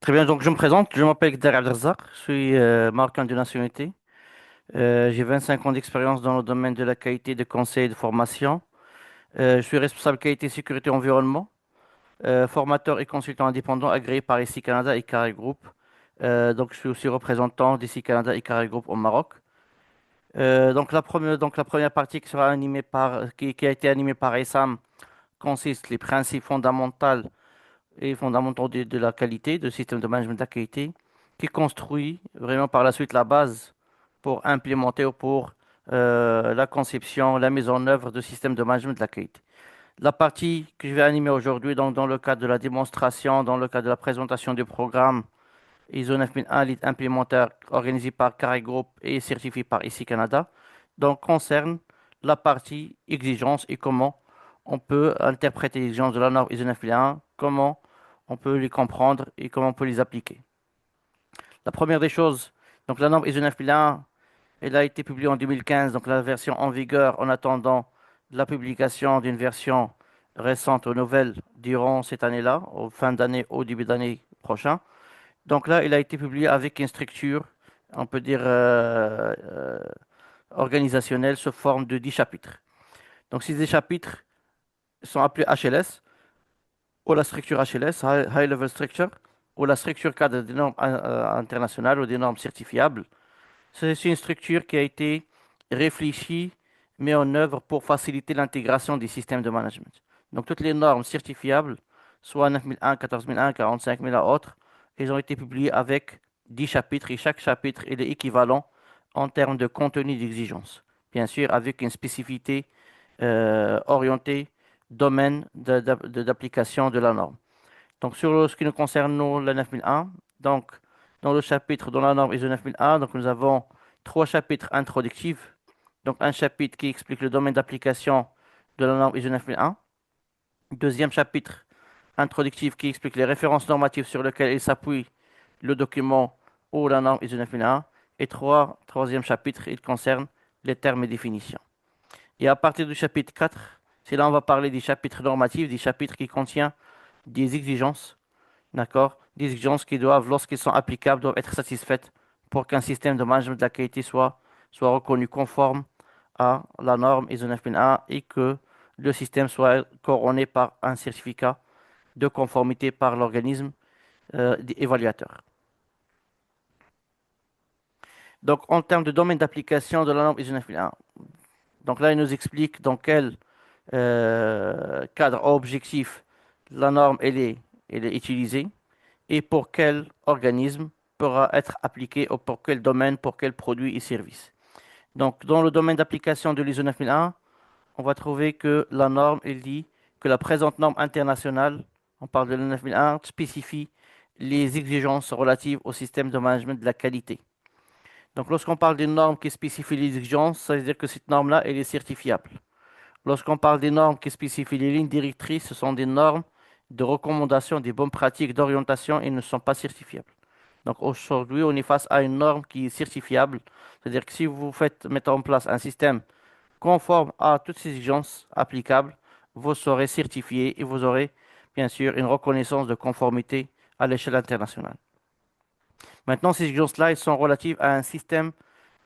Très bien, donc je me présente, je m'appelle Gder Abdelrazak, je suis marocain de nationalité. J'ai 25 ans d'expérience dans le domaine de la qualité de conseil et de formation. Je suis responsable qualité, sécurité, environnement, formateur et consultant indépendant agréé par ICI Canada et Carré Group. Donc je suis aussi représentant d'ICI Canada et Carré Group au Maroc. Donc la première partie qui sera animée qui a été animée par Essam consiste les principes fondamentaux de la qualité, du système de management de la qualité, qui construit vraiment par la suite la base pour implémenter ou pour la conception, la mise en œuvre de systèmes de management de la qualité. La partie que je vais animer aujourd'hui, donc dans le cadre de la démonstration, dans le cadre de la présentation du programme ISO 9001 Lead Implémentaire organisé par Carré Group et certifié par ICI Canada, donc concerne la partie exigence et comment on peut interpréter les exigences de la norme ISO 9001, comment on peut les comprendre et comment on peut les appliquer. La première des choses, donc la norme ISO 9001, elle a été publiée en 2015, donc la version en vigueur en attendant la publication d'une version récente ou nouvelle durant cette année-là, au fin d'année, au début d'année prochain. Donc là, il a été publié avec une structure, on peut dire, organisationnelle sous forme de 10 chapitres. Donc ces 10 chapitres sont appelés HLS, ou la structure HLS, High Level Structure, ou la structure cadre des normes internationales ou des normes certifiables. C'est une structure qui a été réfléchie, mise en œuvre pour faciliter l'intégration des systèmes de management. Donc toutes les normes certifiables, soit 9001, 14001, 45001 autres, elles ont été publiées avec 10 chapitres et chaque chapitre est équivalent en termes de contenu d'exigence. Bien sûr, avec une spécificité orientée domaine d'application de la norme. Donc sur ce qui nous concerne, nous, la 9001, donc dans le chapitre dans la norme ISO 9001, donc nous avons trois chapitres introductifs. Donc un chapitre qui explique le domaine d'application de la norme ISO 9001. Deuxième chapitre introductif qui explique les références normatives sur lesquelles il s'appuie le document ou la norme ISO 9001. Et troisième chapitre, il concerne les termes et définitions. Et à partir du chapitre 4, c'est là on va parler des chapitres normatifs, des chapitres qui contiennent des exigences, d'accord? Des exigences qui doivent, lorsqu'elles sont applicables, doivent être satisfaites pour qu'un système de management de la qualité soit reconnu conforme à la norme ISO 9001 et que le système soit couronné par un certificat de conformité par l'organisme évaluateur. Donc, en termes de domaine d'application de la norme ISO 9001, donc là, il nous explique dans quel cadre objectif la norme elle est utilisée et pour quel organisme pourra être appliquée ou pour quel domaine, pour quel produit et service. Donc, dans le domaine d'application de l'ISO 9001, on va trouver que la norme, elle dit que la présente norme internationale, on parle de la 9001, spécifie les exigences relatives au système de management de la qualité. Donc, lorsqu'on parle d'une norme qui spécifie les exigences, ça veut dire que cette norme-là, elle est certifiable. Lorsqu'on parle des normes qui spécifient les lignes directrices, ce sont des normes de recommandation des bonnes pratiques d'orientation et ne sont pas certifiables. Donc aujourd'hui, on est face à une norme qui est certifiable, c'est-à-dire que si vous faites mettre en place un système conforme à toutes ces exigences applicables, vous serez certifié et vous aurez bien sûr une reconnaissance de conformité à l'échelle internationale. Maintenant, ces exigences-là, elles sont relatives à un système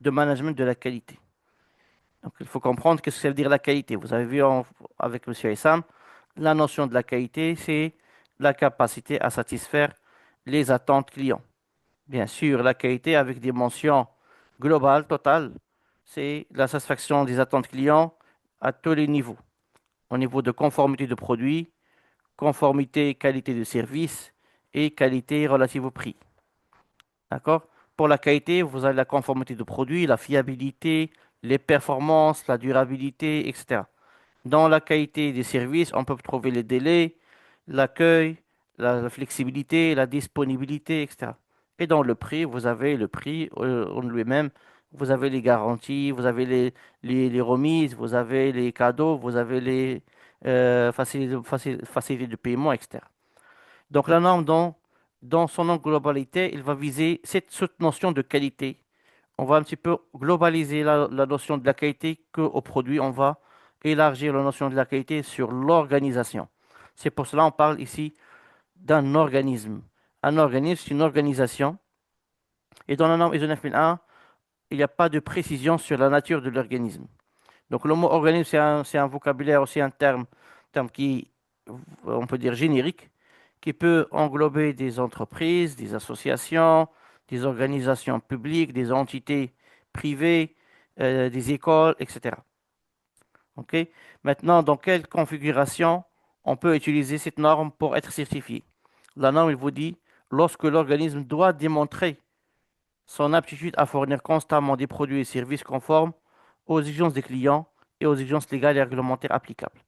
de management de la qualité. Donc, il faut comprendre qu'est-ce que ça veut dire la qualité. Vous avez vu avec M. Essam, la notion de la qualité, c'est la capacité à satisfaire les attentes clients. Bien sûr, la qualité avec des mentions globales, totales, c'est la satisfaction des attentes clients à tous les niveaux. Au niveau de conformité de produit, conformité qualité de service et qualité relative au prix. D'accord? Pour la qualité, vous avez la conformité de produit, la fiabilité, les performances, la durabilité, etc. Dans la qualité des services, on peut trouver les délais, l'accueil, la flexibilité, la disponibilité, etc. Et dans le prix, vous avez le prix en lui-même, vous avez les garanties, vous avez les remises, vous avez les cadeaux, vous avez les facilités de paiement, etc. Donc la norme, dans son globalité, il va viser cette notion de qualité. On va un petit peu globaliser la notion de la qualité qu'au produit. On va élargir la notion de la qualité sur l'organisation. C'est pour cela qu'on parle ici d'un organisme. Un organisme, c'est une organisation. Et dans la norme ISO 9001, il n'y a pas de précision sur la nature de l'organisme. Donc le mot organisme, c'est un vocabulaire aussi, un terme qui, on peut dire, générique, qui peut englober des entreprises, des associations, des organisations publiques, des entités privées, des écoles, etc. OK? Maintenant, dans quelle configuration on peut utiliser cette norme pour être certifié? La norme, il vous dit, lorsque l'organisme doit démontrer son aptitude à fournir constamment des produits et services conformes aux exigences des clients et aux exigences légales et réglementaires applicables.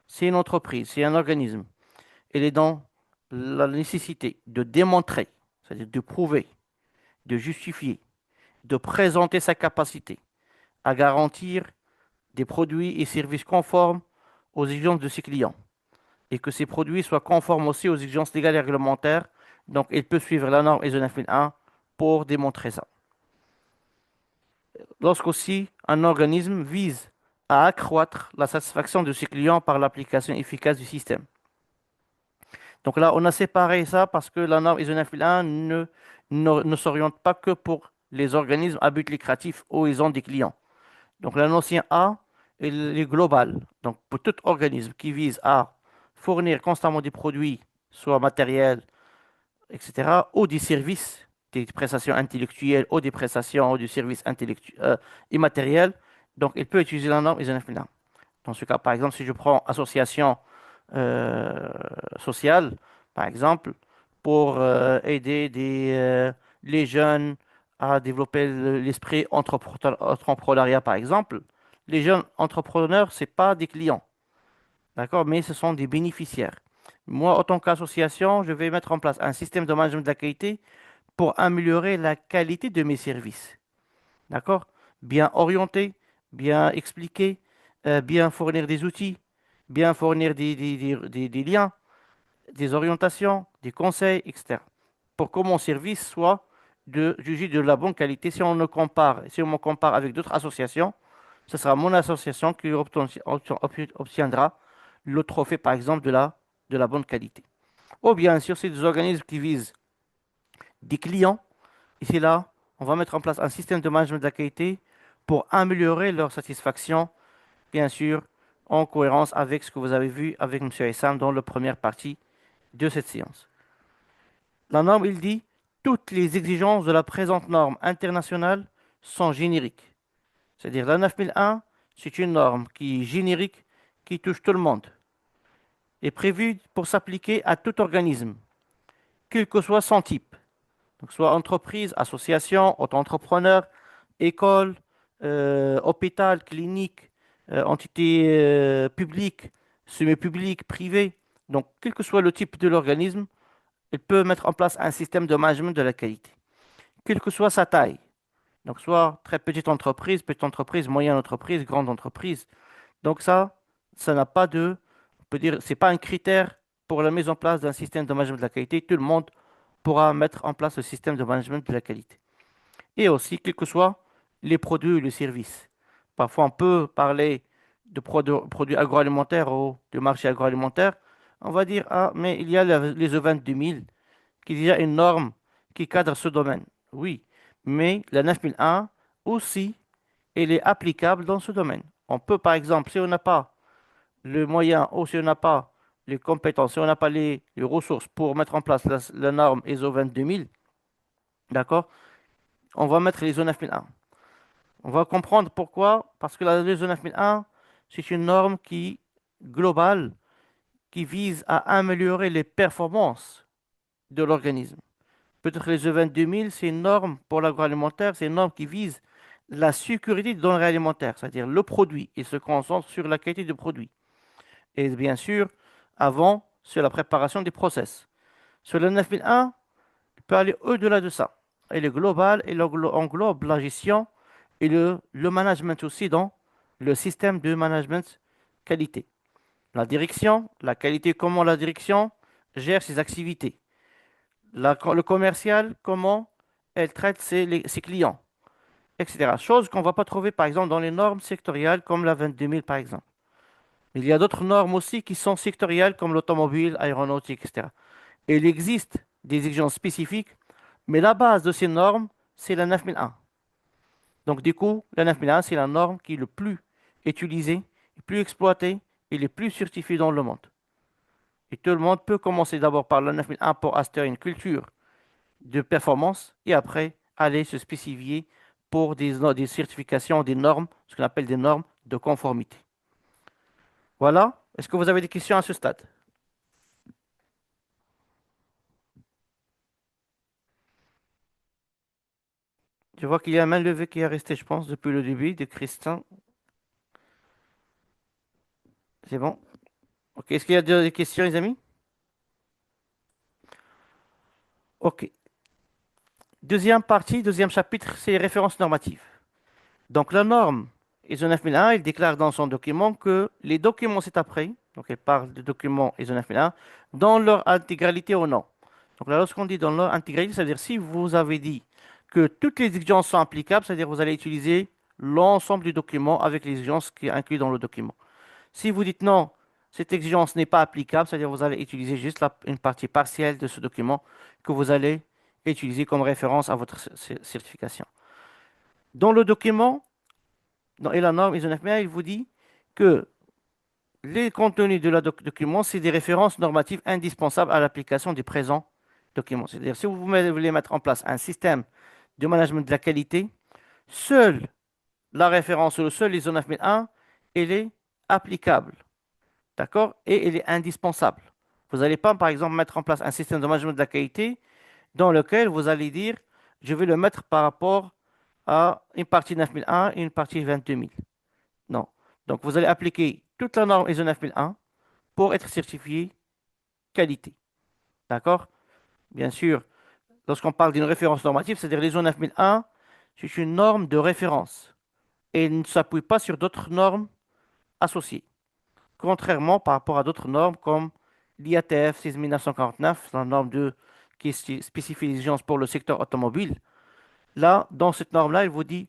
C'est une entreprise, c'est un organisme. Elle est dans la nécessité de démontrer, c'est-à-dire de prouver, de justifier, de présenter sa capacité à garantir des produits et services conformes aux exigences de ses clients et que ces produits soient conformes aussi aux exigences légales et réglementaires. Donc, il peut suivre la norme ISO 9001 pour démontrer ça. Lorsqu'aussi un organisme vise à accroître la satisfaction de ses clients par l'application efficace du système. Donc là, on a séparé ça parce que la norme ISO 9001 ne s'oriente pas que pour les organismes à but lucratif où ils ont des clients. Donc la notion A, elle est globale. Donc pour tout organisme qui vise à fournir constamment des produits, soit matériels, etc., ou des services, des prestations intellectuelles, ou des prestations ou des services immatériels, donc il peut utiliser la norme ISO 9001. Dans ce cas, par exemple, si je prends association euh, sociale, par exemple, pour aider les jeunes à développer l'esprit entrepreneuriat, par exemple. Les jeunes entrepreneurs, ce n'est pas des clients, d'accord, mais ce sont des bénéficiaires. Moi, en tant qu'association, je vais mettre en place un système de management de la qualité pour améliorer la qualité de mes services, d'accord? Bien orienté, bien expliqué, bien fournir des outils, bien fournir des liens, des orientations, des conseils, etc. Pour que mon service soit de juger de la bonne qualité. Si on me compare avec d'autres associations, ce sera mon association qui obtiendra le trophée, par exemple, de la bonne qualité. Ou bien sûr, c'est des organismes qui visent des clients. Et c'est là, on va mettre en place un système de management de la qualité pour améliorer leur satisfaction, bien sûr, en cohérence avec ce que vous avez vu avec M. Essam dans la première partie de cette séance. La norme, il dit, toutes les exigences de la présente norme internationale sont génériques. C'est-à-dire la 9001, c'est une norme qui est générique, qui touche tout le monde, est prévue pour s'appliquer à tout organisme, quel que soit son type. Donc, soit entreprise, association, auto-entrepreneur, école, hôpital, clinique, entité publique, semi-publique, privée. Donc, quel que soit le type de l'organisme, il peut mettre en place un système de management de la qualité, quelle que soit sa taille. Donc, soit très petite entreprise, moyenne entreprise, grande entreprise. Donc, ça n'a pas on peut dire, c'est pas un critère pour la mise en place d'un système de management de la qualité. Tout le monde pourra mettre en place le système de management de la qualité. Et aussi, quels que soient les produits ou les services. Parfois, on peut parler de produits agroalimentaires ou de marché agroalimentaire. On va dire, ah, mais il y a les E20 2000 qui est déjà une norme qui cadre ce domaine. Oui, mais la 9001 aussi, elle est applicable dans ce domaine. On peut, par exemple, si on n'a pas le moyen ou si on n'a pas les compétences, si on n'a pas les ressources pour mettre en place la norme ISO 22000, d'accord, on va mettre l'ISO 9001. On va comprendre pourquoi, parce que la ISO 9001, c'est une norme globale qui vise à améliorer les performances de l'organisme. Peut-être les E20 2000, c'est une norme pour l'agroalimentaire, c'est une norme qui vise la sécurité du denrée alimentaire, c'est-à-dire le produit. Il se concentre sur la qualité du produit. Et bien sûr, avant, sur la préparation des process. Sur le 9001, il peut aller au-delà de ça. Elle est globale, elle englobe la gestion et le management aussi dans le système de management qualité. La direction, la qualité, comment la direction gère ses activités. Le commercial, comment elle traite ses clients, etc. Chose qu'on ne va pas trouver, par exemple, dans les normes sectorielles comme la 22000, par exemple. Il y a d'autres normes aussi qui sont sectorielles, comme l'automobile, aéronautique, etc. Et il existe des exigences spécifiques, mais la base de ces normes, c'est la 9001. Donc, du coup, la 9001, c'est la norme qui est le plus utilisée, le plus exploitée et le plus certifiée dans le monde. Et tout le monde peut commencer d'abord par la 9001 pour instaurer une culture de performance et après aller se spécifier pour des certifications, des normes, ce qu'on appelle des normes de conformité. Voilà. Est-ce que vous avez des questions à ce stade? Je vois qu'il y a un main levée qui est resté, je pense, depuis le début de Christian. C'est bon. Ok. Est-ce qu'il y a des questions, les amis? Ok. Deuxième partie, deuxième chapitre, c'est les références normatives. Donc la norme ISO 9001, il déclare dans son document que les documents ci-après, donc elle parle de documents ISO 9001, dans leur intégralité ou non. Donc là, lorsqu'on dit dans leur intégralité, c'est-à-dire si vous avez dit que toutes les exigences sont applicables, c'est-à-dire vous allez utiliser l'ensemble du document avec les exigences qui est inclus dans le document. Si vous dites non, cette exigence n'est pas applicable, c'est-à-dire vous allez utiliser juste une partie partielle de ce document que vous allez utiliser comme référence à votre certification. Dans le document, et la norme ISO 9001, il vous dit que les contenus de la document, c'est des références normatives indispensables à l'application du présent document. C'est-à-dire, si vous voulez mettre en place un système de management de la qualité, seule la référence, ou seul ISO 9001, elle est applicable. D'accord? Et elle est indispensable. Vous n'allez pas, par exemple, mettre en place un système de management de la qualité dans lequel vous allez dire, je vais le mettre par rapport à une partie 9001 et une partie 22000. Non. Donc, vous allez appliquer toute la norme ISO 9001 pour être certifié qualité. D'accord? Bien sûr, lorsqu'on parle d'une référence normative, c'est-à-dire l'ISO 9001, c'est une norme de référence et elle ne s'appuie pas sur d'autres normes associées. Contrairement par rapport à d'autres normes comme l'IATF 16949, la norme qui spécifie les exigences pour le secteur automobile. Là, dans cette norme-là, il vous dit,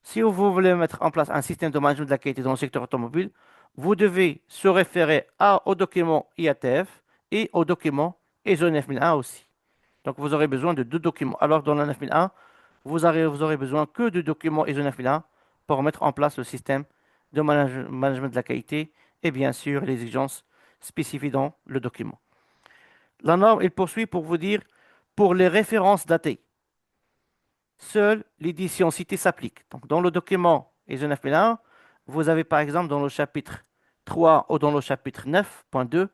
si vous voulez mettre en place un système de management de la qualité dans le secteur automobile, vous devez se référer au document IATF et au document ISO 9001 aussi. Donc, vous aurez besoin de deux documents. Alors, dans la 9001, vous aurez besoin que de documents ISO 9001 pour mettre en place le système de management de la qualité et bien sûr les exigences spécifiées dans le document. La norme, elle poursuit pour vous dire, pour les références datées, seule l'édition citée s'applique. Donc, dans le document ISO 9001, vous avez par exemple dans le chapitre 3 ou dans le chapitre 9.2,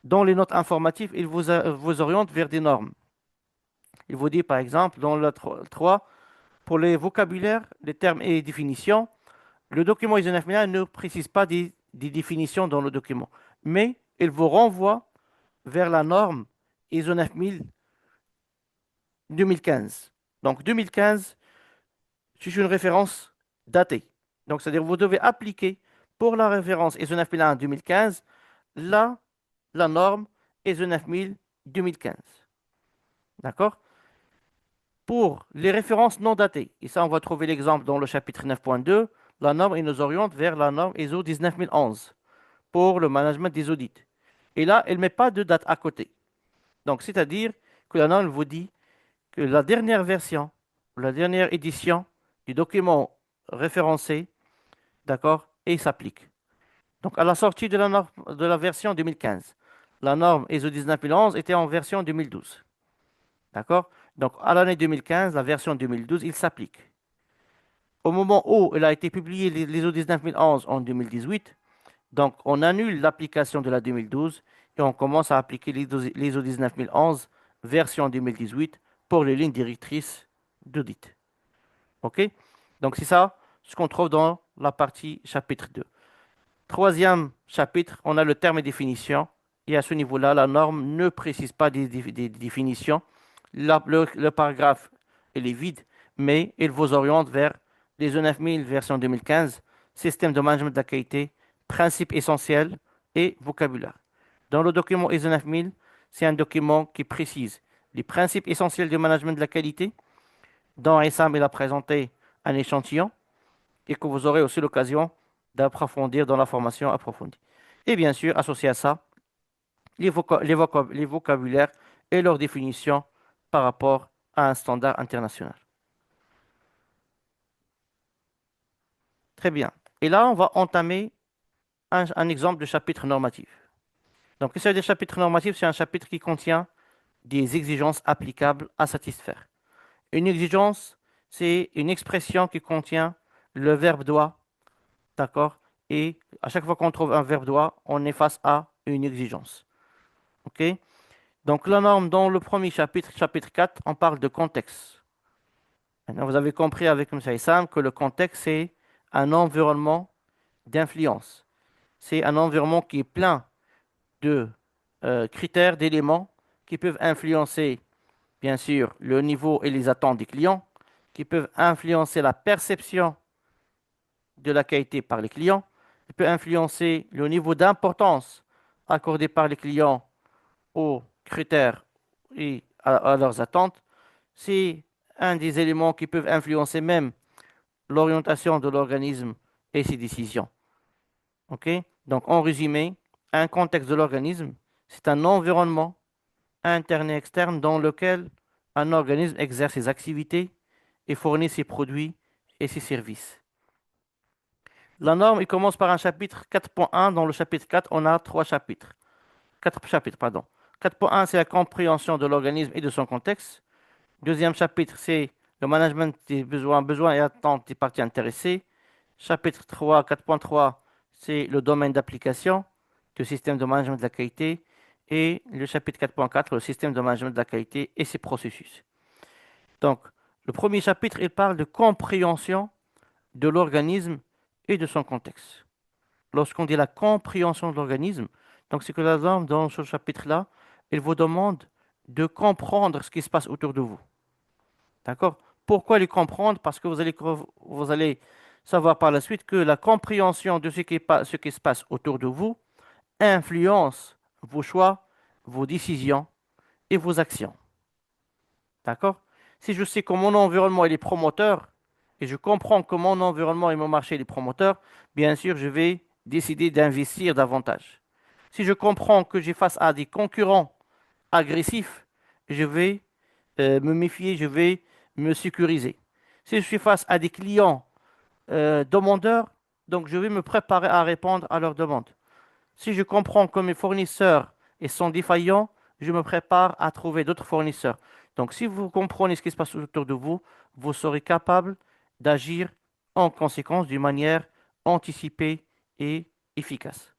dans les notes informatives, il vous oriente vers des normes. Il vous dit par exemple dans le 3, pour les vocabulaires, les termes et les définitions, le document ISO 9001 ne précise pas des définitions dans le document, mais il vous renvoie vers la norme ISO 9000 2015. Donc 2015, c'est une référence datée. Donc c'est-à-dire que vous devez appliquer pour la référence ISO 9001 2015 la norme ISO 9000 2015. D'accord? Pour les références non datées, et ça on va trouver l'exemple dans le chapitre 9.2, la norme nous oriente vers la norme ISO 19011 pour le management des audits. Et là, elle ne met pas de date à côté. Donc, c'est-à-dire que la norme vous dit que la dernière version, la dernière édition du document référencé, d'accord, et s'applique. Donc, à la sortie de la version 2015, la norme ISO 19011 était en version 2012. D'accord? Donc, à l'année 2015, la version 2012, il s'applique. Au moment où elle a été publiée, l'ISO 19011 en 2018, donc on annule l'application de la 2012 et on commence à appliquer l'ISO 19011 version 2018 pour les lignes directrices d'audit. OK? Donc, c'est ça ce qu'on trouve dans la partie chapitre 2. Troisième chapitre, on a le terme et définition. Et à ce niveau-là, la norme ne précise pas des définitions. Le paragraphe, il est vide, mais il vous oriente vers les ISO 9000 version 2015, système de management de la qualité, principes essentiels et vocabulaire. Dans le document ISO 9000, c'est un document qui précise les principes essentiels du management de la qualité. Dans ISAM, il a présenté un échantillon et que vous aurez aussi l'occasion d'approfondir dans la formation approfondie. Et bien sûr, associé à ça, les vocabulaires et leur définition par rapport à un standard international. Très bien. Et là, on va entamer un exemple de chapitre normatif. Donc, qu'est-ce que des chapitres normatifs? C'est un chapitre qui contient des exigences applicables à satisfaire. Une exigence, c'est une expression qui contient le verbe doit, d'accord? Et à chaque fois qu'on trouve un verbe doit, on est face à une exigence. OK? Donc, la norme dans le premier chapitre, chapitre 4, on parle de contexte. Maintenant, vous avez compris avec M. Issam que le contexte, c'est un environnement d'influence. C'est un environnement qui est plein de critères, d'éléments qui peuvent influencer, bien sûr, le niveau et les attentes des clients, qui peuvent influencer la perception de la qualité par les clients, qui peut influencer le niveau d'importance accordé par les clients aux critères et à leurs attentes. C'est un des éléments qui peuvent influencer même l'orientation de l'organisme et ses décisions. OK? Donc, en résumé, un contexte de l'organisme, c'est un environnement interne et externe dans lequel un organisme exerce ses activités et fournit ses produits et ses services. La norme, il commence par un chapitre 4.1. Dans le chapitre 4, on a trois chapitres. Quatre chapitres, pardon. 4.1, c'est la compréhension de l'organisme et de son contexte. Deuxième chapitre, c'est le management des besoins et attentes des parties intéressées. Chapitre 3, 4.3, c'est le domaine d'application du système de management de la qualité. Et le chapitre 4.4, le système de management de la qualité et ses processus. Donc, le premier chapitre, il parle de compréhension de l'organisme et de son contexte. Lorsqu'on dit la compréhension de l'organisme, donc c'est que la norme, dans ce chapitre-là, elle vous demande de comprendre ce qui se passe autour de vous. D'accord? Pourquoi les comprendre? Parce que vous allez savoir par la suite que la compréhension de ce qui se passe autour de vous influence vos choix, vos décisions et vos actions. D'accord? Si je sais que mon environnement est promoteur et je comprends que mon environnement et mon marché est promoteur, bien sûr, je vais décider d'investir davantage. Si je comprends que j'ai face à des concurrents agressifs, je vais me méfier, je vais me sécuriser. Si je suis face à des clients demandeurs, donc je vais me préparer à répondre à leurs demandes. Si je comprends que mes fournisseurs sont défaillants, je me prépare à trouver d'autres fournisseurs. Donc, si vous comprenez ce qui se passe autour de vous, vous serez capable d'agir en conséquence d'une manière anticipée et efficace.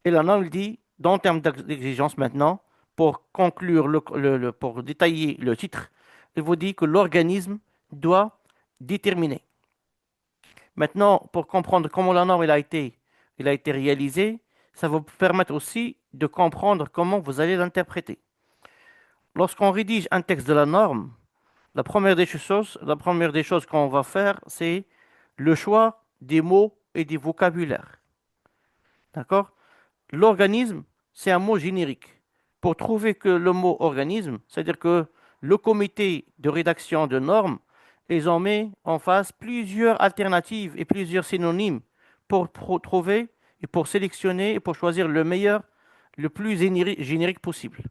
Et là, on dit, dans le terme d'exigence maintenant, pour conclure, pour détailler le titre, il vous dit que l'organisme doit déterminer. Maintenant, pour comprendre comment la norme elle a été réalisée, ça va vous permettre aussi de comprendre comment vous allez l'interpréter. Lorsqu'on rédige un texte de la norme, la première des choses qu'on va faire, c'est le choix des mots et des vocabulaires. D'accord? L'organisme, c'est un mot générique. Pour trouver que le mot organisme, c'est-à-dire que le comité de rédaction de normes, ils ont mis en face plusieurs alternatives et plusieurs synonymes pour trouver et pour sélectionner et pour choisir le meilleur, le plus générique possible.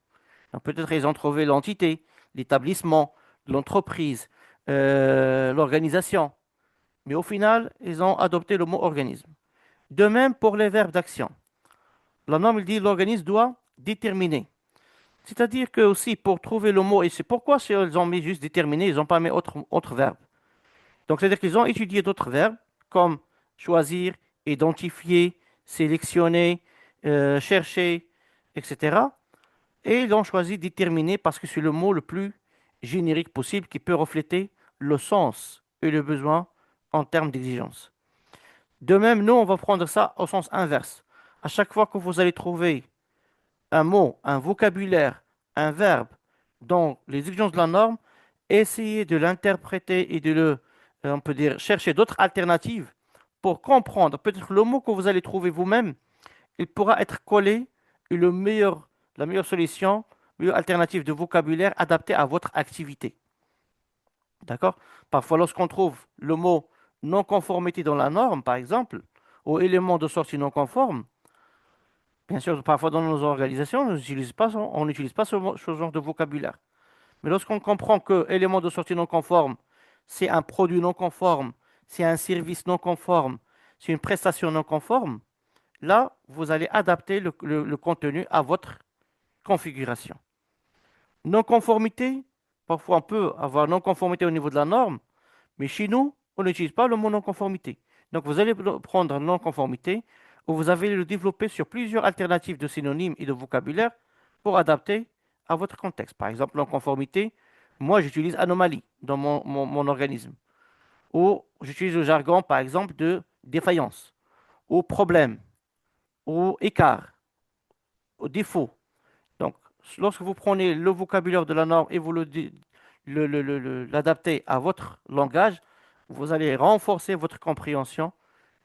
Peut-être ils ont trouvé l'entité, l'établissement, l'entreprise, l'organisation. Mais au final, ils ont adopté le mot organisme. De même pour les verbes d'action. La norme il dit l'organisme doit déterminer. C'est-à-dire que aussi pour trouver le mot, et c'est pourquoi ils ont mis juste déterminer, ils n'ont pas mis autre verbe. Donc c'est-à-dire qu'ils ont étudié d'autres verbes comme choisir, identifier, sélectionner, chercher, etc. Et ils ont choisi déterminer parce que c'est le mot le plus générique possible qui peut refléter le sens et le besoin en termes d'exigence. De même, nous, on va prendre ça au sens inverse. À chaque fois que vous allez trouver un mot, un vocabulaire, un verbe dans les exigences de la norme, essayez de l'interpréter et on peut dire, chercher d'autres alternatives pour comprendre. Peut-être le mot que vous allez trouver vous-même, il pourra être collé et la meilleure solution, la meilleure alternative de vocabulaire adaptée à votre activité. D'accord? Parfois, lorsqu'on trouve le mot non-conformité dans la norme, par exemple, ou élément de sortie non conforme, Bien sûr, parfois dans nos organisations, on n'utilise pas ce genre de vocabulaire. Mais lorsqu'on comprend que élément de sortie non conforme, c'est un produit non conforme, c'est un service non conforme, c'est une prestation non conforme, là, vous allez adapter le contenu à votre configuration. Non-conformité, parfois on peut avoir non-conformité au niveau de la norme, mais chez nous, on n'utilise pas le mot non-conformité. Donc vous allez prendre non-conformité, où vous allez le développer sur plusieurs alternatives de synonymes et de vocabulaire pour adapter à votre contexte. Par exemple, non-conformité, moi j'utilise anomalie dans mon organisme. Ou j'utilise le jargon, par exemple, de défaillance, ou problème, ou écart, ou défaut. Donc, lorsque vous prenez le vocabulaire de la norme et vous l'adaptez à votre langage, vous allez renforcer votre compréhension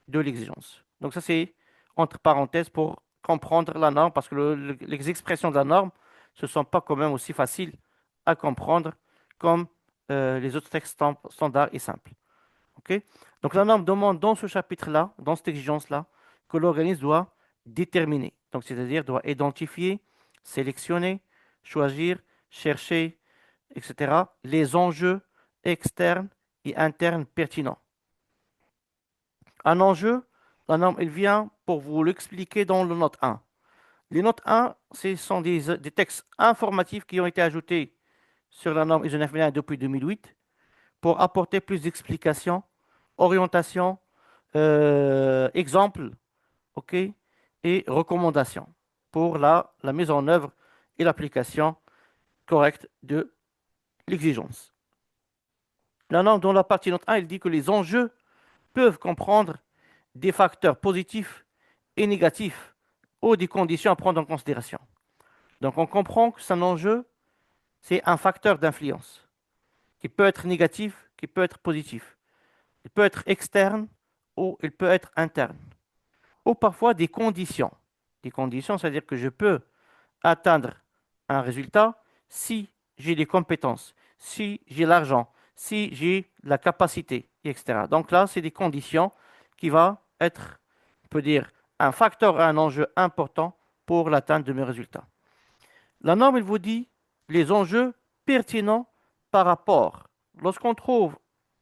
de l'exigence. Donc, ça, c'est entre parenthèses pour comprendre la norme, parce que les expressions de la norme, ce ne sont pas quand même aussi faciles à comprendre comme les autres textes standards et simples. OK? Donc, la norme demande dans ce chapitre-là, dans cette exigence-là, que l'organisme doit déterminer. Donc, c'est-à-dire doit identifier, sélectionner, choisir, chercher, etc., les enjeux externes et internes pertinents. Un enjeu, la norme, elle vient pour vous l'expliquer dans le note 1. Les notes 1, ce sont des textes informatifs qui ont été ajoutés sur la norme ISO 9001 depuis 2008 pour apporter plus d'explications, orientations, exemples, ok, et recommandations pour la mise en œuvre et l'application correcte de l'exigence. La norme dans la partie note 1, elle dit que les enjeux peuvent comprendre des facteurs positifs et négatifs ou des conditions à prendre en considération. Donc on comprend que c'est un enjeu, c'est un facteur d'influence qui peut être négatif, qui peut être positif. Il peut être externe ou il peut être interne. Ou parfois des conditions. Des conditions, c'est-à-dire que je peux atteindre un résultat si j'ai les compétences, si j'ai l'argent, si j'ai la capacité, etc. Donc là, c'est des conditions qui vont être, on peut dire, un facteur, un enjeu important pour l'atteinte de mes résultats. La norme, il vous dit les enjeux pertinents par rapport. Lorsqu'on trouve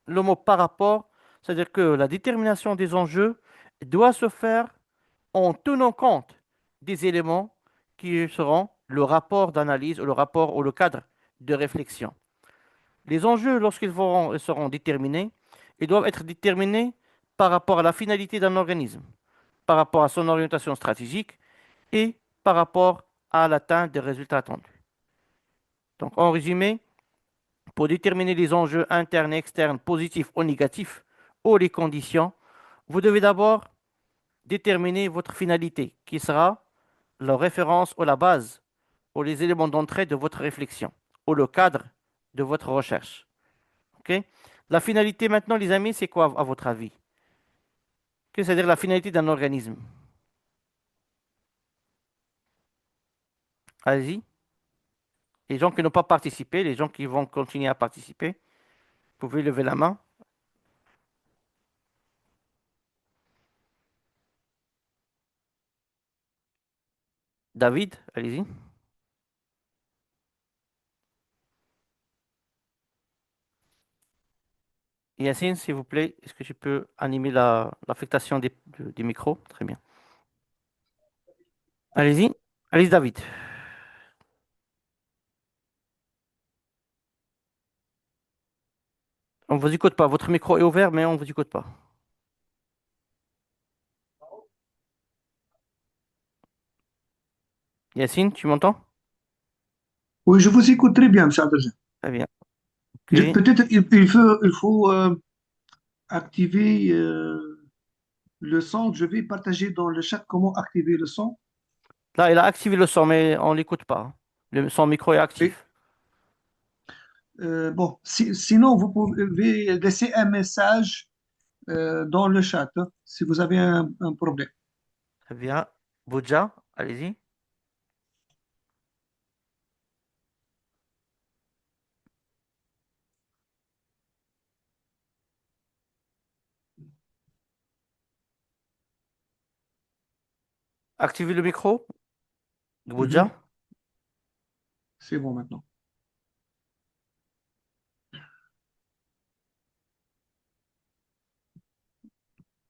le mot par rapport, c'est-à-dire que la détermination des enjeux doit se faire en tenant compte des éléments qui seront le rapport d'analyse, ou le rapport ou le cadre de réflexion. Les enjeux, lorsqu'ils seront déterminés, ils doivent être déterminés par rapport à la finalité d'un organisme, par rapport à son orientation stratégique et par rapport à l'atteinte des résultats attendus. Donc, en résumé, pour déterminer les enjeux internes et externes, positifs ou négatifs, ou les conditions, vous devez d'abord déterminer votre finalité, qui sera la référence ou la base, ou les éléments d'entrée de votre réflexion, ou le cadre de votre recherche. OK? La finalité maintenant, les amis, c'est quoi à votre avis? Qu'est-ce que c'est-à-dire la finalité d'un organisme? Allez-y. Les gens qui n'ont pas participé, les gens qui vont continuer à participer, vous pouvez lever la main. David, allez-y. Yacine, s'il vous plaît, est-ce que tu peux animer l'affectation des micros? Très bien. Allez-y. Allez-y, David. On ne vous écoute pas. Votre micro est ouvert, mais on ne vous écoute pas. Yacine, tu m'entends? Oui, je vous écoute très bien, M. Abdeljan. Très bien. OK. Peut-être il faut activer le son. Je vais partager dans le chat comment activer le son. Là, il a activé le son, mais on ne l'écoute pas. Son micro est Et, actif. bon, sinon, vous pouvez laisser un message dans le chat hein, si vous avez un problème. Très bien. Boudja, allez-y. Activez le micro, Gboudja. Mhm. C'est bon maintenant.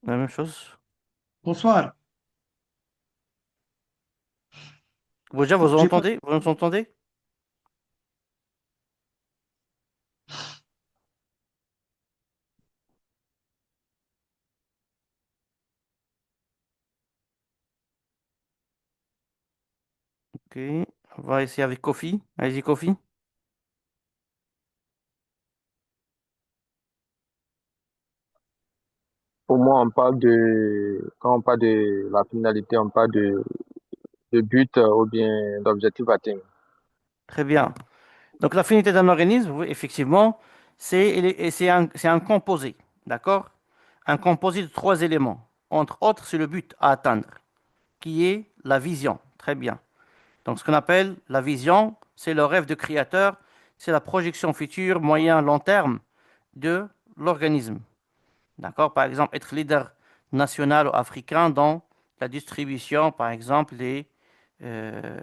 La même chose. Bonsoir. Gboudja, vous J'ai pas... entendez? Vous nous entendez? Ok. On va essayer avec Kofi. Allez-y, Kofi. Pour moi, quand on parle de la finalité, on parle de but ou bien d'objectif atteint. Très bien. Donc, la finité d'un organisme, oui, effectivement, c'est un composé. D'accord? Un composé de trois éléments. Entre autres, c'est le but à atteindre, qui est la vision. Très bien. Donc, ce qu'on appelle la vision, c'est le rêve de créateur, c'est la projection future, moyen, long terme de l'organisme. D'accord? Par exemple, être leader national ou africain dans la distribution, par exemple, euh,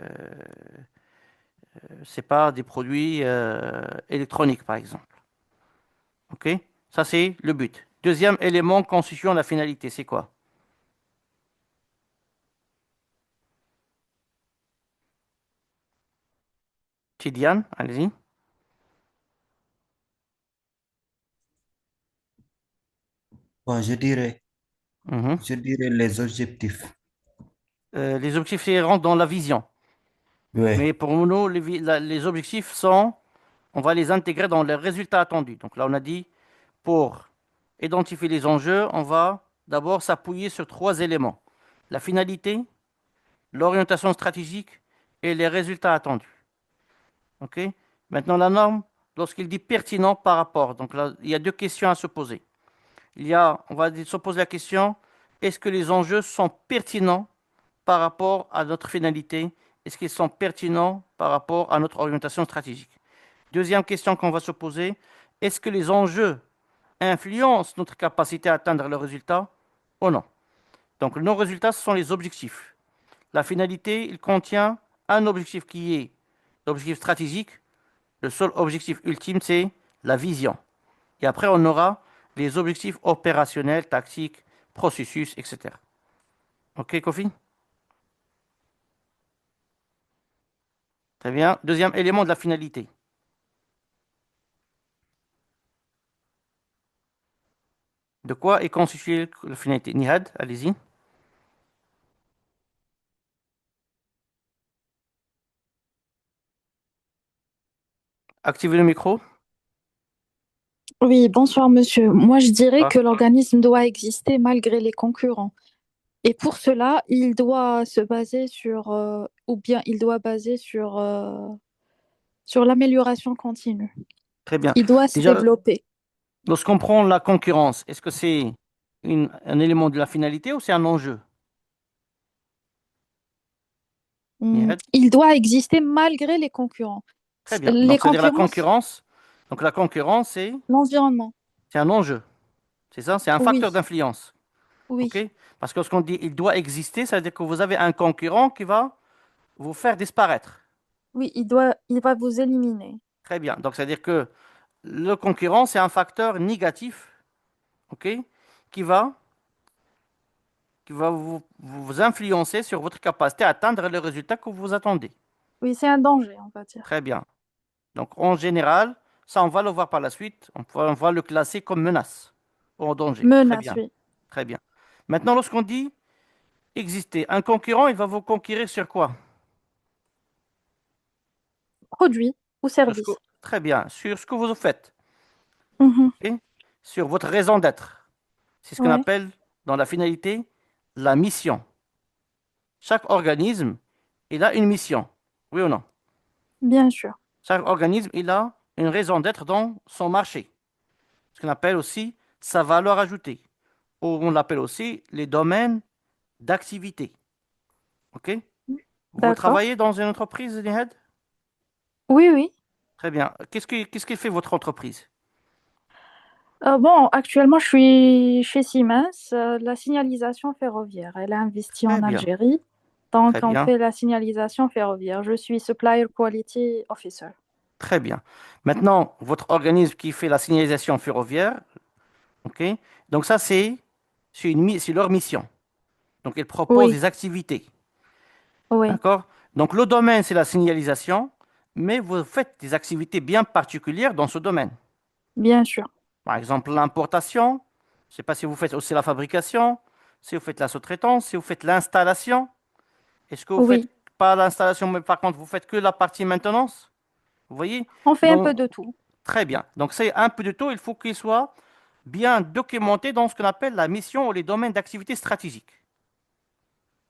c'est pas des produits électroniques, par exemple. OK? Ça, c'est le but. Deuxième élément constituant la finalité, c'est quoi? Tidiane, allez-y. Bon, Mhm. je dirais les objectifs. Les objectifs ils rentrent dans la vision. Ouais. Mais pour nous, les objectifs sont, on va les intégrer dans les résultats attendus. Donc là, on a dit, pour identifier les enjeux, on va d'abord s'appuyer sur trois éléments. La finalité, l'orientation stratégique et les résultats attendus. OK? Maintenant, la norme, lorsqu'il dit pertinent par rapport, donc là, il y a deux questions à se poser. On va se poser la question, est-ce que les enjeux sont pertinents par rapport à notre finalité? Est-ce qu'ils sont pertinents par rapport à notre orientation stratégique? Deuxième question qu'on va se poser, est-ce que les enjeux influencent notre capacité à atteindre le résultat ou non? Donc, nos résultats, ce sont les objectifs. La finalité, il contient un objectif qui est l'objectif stratégique. Le seul objectif ultime, c'est la vision. Et après, on aura les objectifs opérationnels, tactiques, processus, etc. OK, Kofi? Très bien. Deuxième élément de la finalité. De quoi est constituée la finalité? Nihad, allez-y. Activez le micro. Oui, bonsoir monsieur. Moi, je dirais Ah, que l'organisme doit exister malgré les concurrents. Et pour cela, il doit se baser sur, ou bien il doit baser sur l'amélioration continue. très bien. Il doit se Déjà, développer. lorsqu'on prend la concurrence, est-ce que c'est un élément de la finalité ou c'est un enjeu? Nihad? Il doit exister malgré les concurrents. Très bien. Les Donc, c'est-à-dire la concurrents, concurrence. Donc, la concurrence, l'environnement. c'est un enjeu. C'est ça? C'est un facteur Oui, d'influence. OK? oui, Parce que lorsqu'on dit il doit exister, ça veut dire que vous avez un concurrent qui va vous faire disparaître. oui, il va vous éliminer. Très bien. Donc, c'est-à-dire que le concurrent, c'est un facteur négatif, OK, qui va, qui va vous influencer sur votre capacité à atteindre le résultat que vous attendez. Oui, c'est un danger, on va dire. Très bien. Donc, en général, ça, on va le voir par la suite. On va le classer comme menace ou en danger. Très Menace, bien. oui. Très bien. Maintenant, lorsqu'on dit exister, un concurrent, il va vous conquérir sur quoi? Produit ou Sur ce que... service. Très bien. Sur ce que vous faites. Mhm. OK? Sur votre raison d'être. C'est ce qu'on Ouais, appelle, dans la finalité, la mission. Chaque organisme, il a une mission. Oui ou non? bien sûr. Chaque organisme, il a une raison d'être dans son marché. Ce qu'on appelle aussi sa valeur ajoutée. Ou on l'appelle aussi les domaines d'activité. OK? Vous D'accord. travaillez dans une entreprise, Nihed? Oui, oui. Très bien. Qu'est-ce que fait votre entreprise? Bon, actuellement, je suis chez Siemens, la signalisation ferroviaire. Elle a investi Très en bien. Algérie. Donc, Très on bien. fait la signalisation ferroviaire. Je suis Supplier Quality Officer. Très bien. Maintenant, votre organisme qui fait la signalisation ferroviaire, OK? Donc ça, c'est leur mission. Donc, ils proposent Oui, des activités. oui, D'accord? Donc, le domaine, c'est la signalisation, mais vous faites des activités bien particulières dans ce domaine. bien sûr. Par exemple, l'importation. Je ne sais pas si vous faites aussi la fabrication, si vous faites la sous-traitance, si vous faites l'installation. Est-ce que vous faites Oui, pas l'installation, mais par contre, vous faites que la partie maintenance? Vous voyez? on fait un peu Donc, de tout. très bien. Donc, c'est un peu de tout. Il faut qu'il soit bien documenté dans ce qu'on appelle la mission ou les domaines d'activité stratégiques.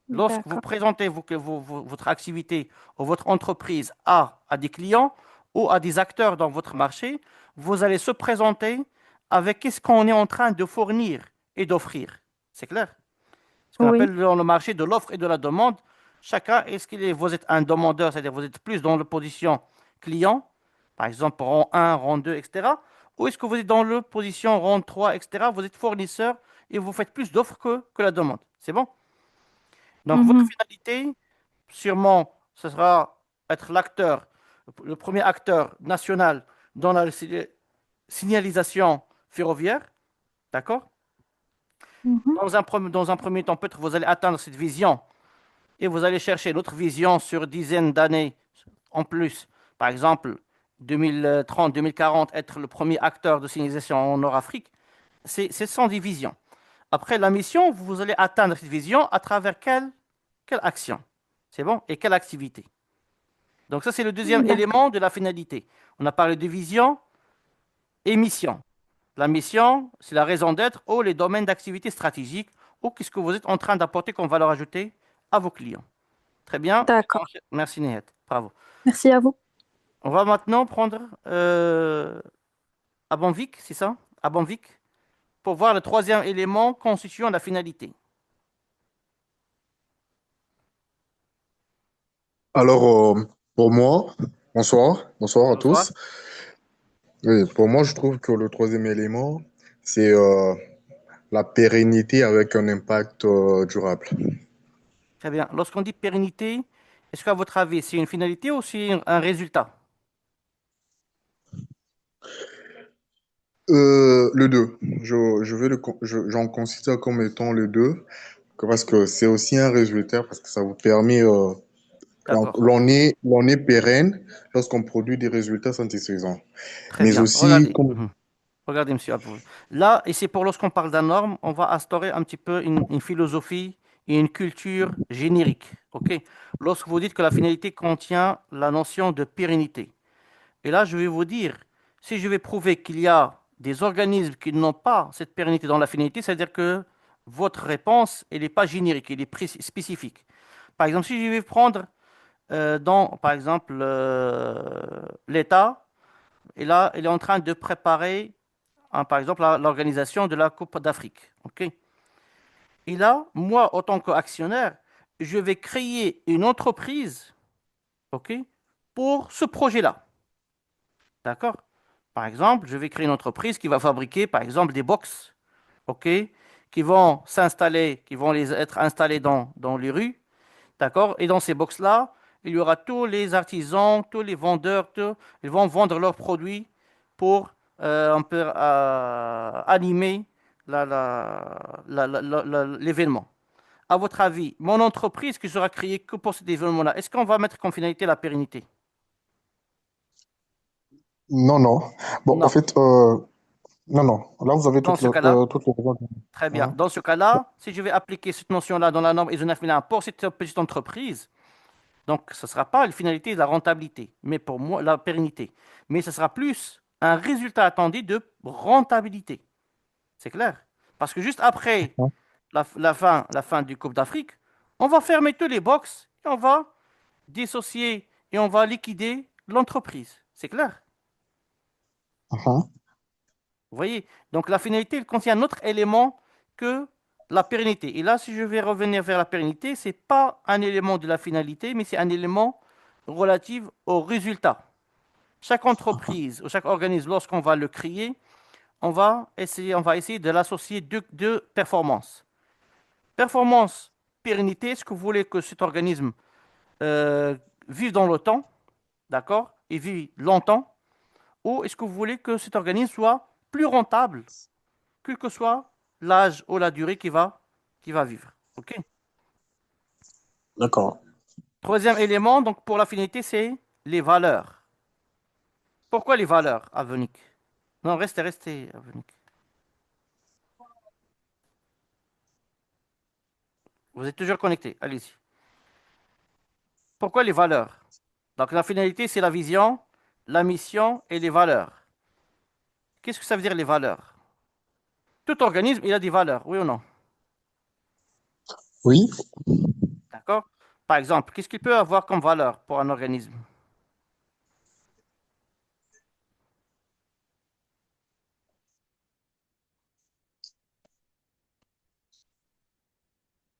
Lorsque vous D'accord. présentez votre activité ou votre entreprise à des clients ou à des acteurs dans votre marché, vous allez se présenter avec qu'est-ce qu'on est en train de fournir et d'offrir. C'est clair? Ce qu'on Oui, appelle dans le marché de l'offre et de la demande. Chacun, vous êtes un demandeur, c'est-à-dire vous êtes plus dans la position client, par exemple rang 1, rang 2, etc. Ou est-ce que vous êtes dans la position rang 3, etc. Vous êtes fournisseur et vous faites plus d'offres que la demande. C'est bon? Donc votre mhm, finalité, sûrement, ce sera être l'acteur, le premier acteur national dans la signalisation ferroviaire. D'accord? mhm. Dans un premier temps, peut-être vous allez atteindre cette vision et vous allez chercher l'autre vision sur dizaines d'années en plus. Par exemple, 2030, 2040, être le premier acteur de signalisation en Nord-Afrique. C'est sans division. Après la mission, vous allez atteindre cette vision à travers quelle action? C'est bon? Et quelle activité? Donc ça, c'est le deuxième D'accord. élément de la finalité. On a parlé de vision et mission. La mission, c'est la raison d'être ou les domaines d'activité stratégiques ou qu'est-ce que vous êtes en train d'apporter comme valeur ajoutée à vos clients. Très bien. D'accord. Merci Nihat. Bravo. Merci à vous. On va maintenant prendre Abonvik, c'est ça? Abonvik, pour voir le troisième élément constituant la finalité. Alors, pour moi, bonsoir à Bonsoir. tous. Oui, pour moi, je trouve que le troisième élément, c'est la pérennité avec un impact durable. Très bien. Lorsqu'on dit pérennité, est-ce qu'à votre avis, c'est une finalité ou c'est un résultat? Le 2, j'en considère comme étant le 2, parce que c'est aussi un résultat, parce que ça vous permet, D'accord. l'on est pérenne lorsqu'on produit des résultats satisfaisants. Très Mais bien. aussi, Regardez. comme, Mhm. Regardez, monsieur Abou. Là, et c'est pour lorsqu'on parle d'un norme, on va instaurer un petit peu une philosophie et une culture générique. OK? Lorsque vous dites que la finalité contient la notion de pérennité. Et là, je vais vous dire, si je vais prouver qu'il y a des organismes qui n'ont pas cette pérennité dans la finalité, c'est-à-dire que votre réponse, elle n'est pas générique, elle est spécifique. Par exemple, si je vais prendre par exemple, l'État, et là, il est en train de préparer, hein, par exemple, l'organisation de la Coupe d'Afrique. OK? Et là, moi, en tant qu'actionnaire, je vais créer une entreprise, OK, pour ce projet-là. D'accord? Par exemple, je vais créer une entreprise qui va fabriquer, par exemple, des box, OK, qui vont s'installer, qui vont être installés dans les rues. D'accord? Et dans ces box-là, il y aura tous les artisans, tous les vendeurs, ils vont vendre leurs produits pour un peu animer l'événement. À votre avis, mon entreprise qui sera créée que pour cet événement-là, est-ce qu'on va mettre comme finalité la pérennité? non, non. Bon, en Non. fait, non, non. Là, vous avez Dans ce cas-là, toute le raison. très bien. Hein. Dans ce cas-là, si je vais appliquer cette notion-là dans la norme ISO 9001 pour cette petite entreprise, donc, ce ne sera pas la finalité de la rentabilité, mais pour moi, la pérennité. Mais ce sera plus un résultat attendu de rentabilité. C'est clair? Parce que juste après Hein. la fin du Coupe d'Afrique, on va fermer tous les box et on va dissocier et on va liquider l'entreprise. C'est clair? Hein. Vous voyez? Donc, la finalité, elle contient un autre élément que la pérennité. Et là, si je vais revenir vers la pérennité, ce n'est pas un élément de la finalité, mais c'est un élément relatif au résultat. Chaque entreprise ou chaque organisme, lorsqu'on va le créer, on va essayer de l'associer deux performances. Performance pérennité, est-ce que vous voulez que cet organisme vive dans le temps, d'accord, et vive longtemps, ou est-ce que vous voulez que cet organisme soit plus rentable, quel que soit l'âge ou la durée qu'il va vivre. OK? D'accord. Troisième élément, donc pour la finalité, c'est les valeurs. Pourquoi les valeurs, Avonic? Non, restez, Avonic. Vous êtes toujours connecté, allez-y. Pourquoi les valeurs? Donc la finalité, c'est la vision, la mission et les valeurs. Qu'est-ce que ça veut dire les valeurs? Tout organisme, il a des valeurs, oui ou non? Oui. D'accord? Par exemple, qu'est-ce qu'il peut avoir comme valeur pour un organisme?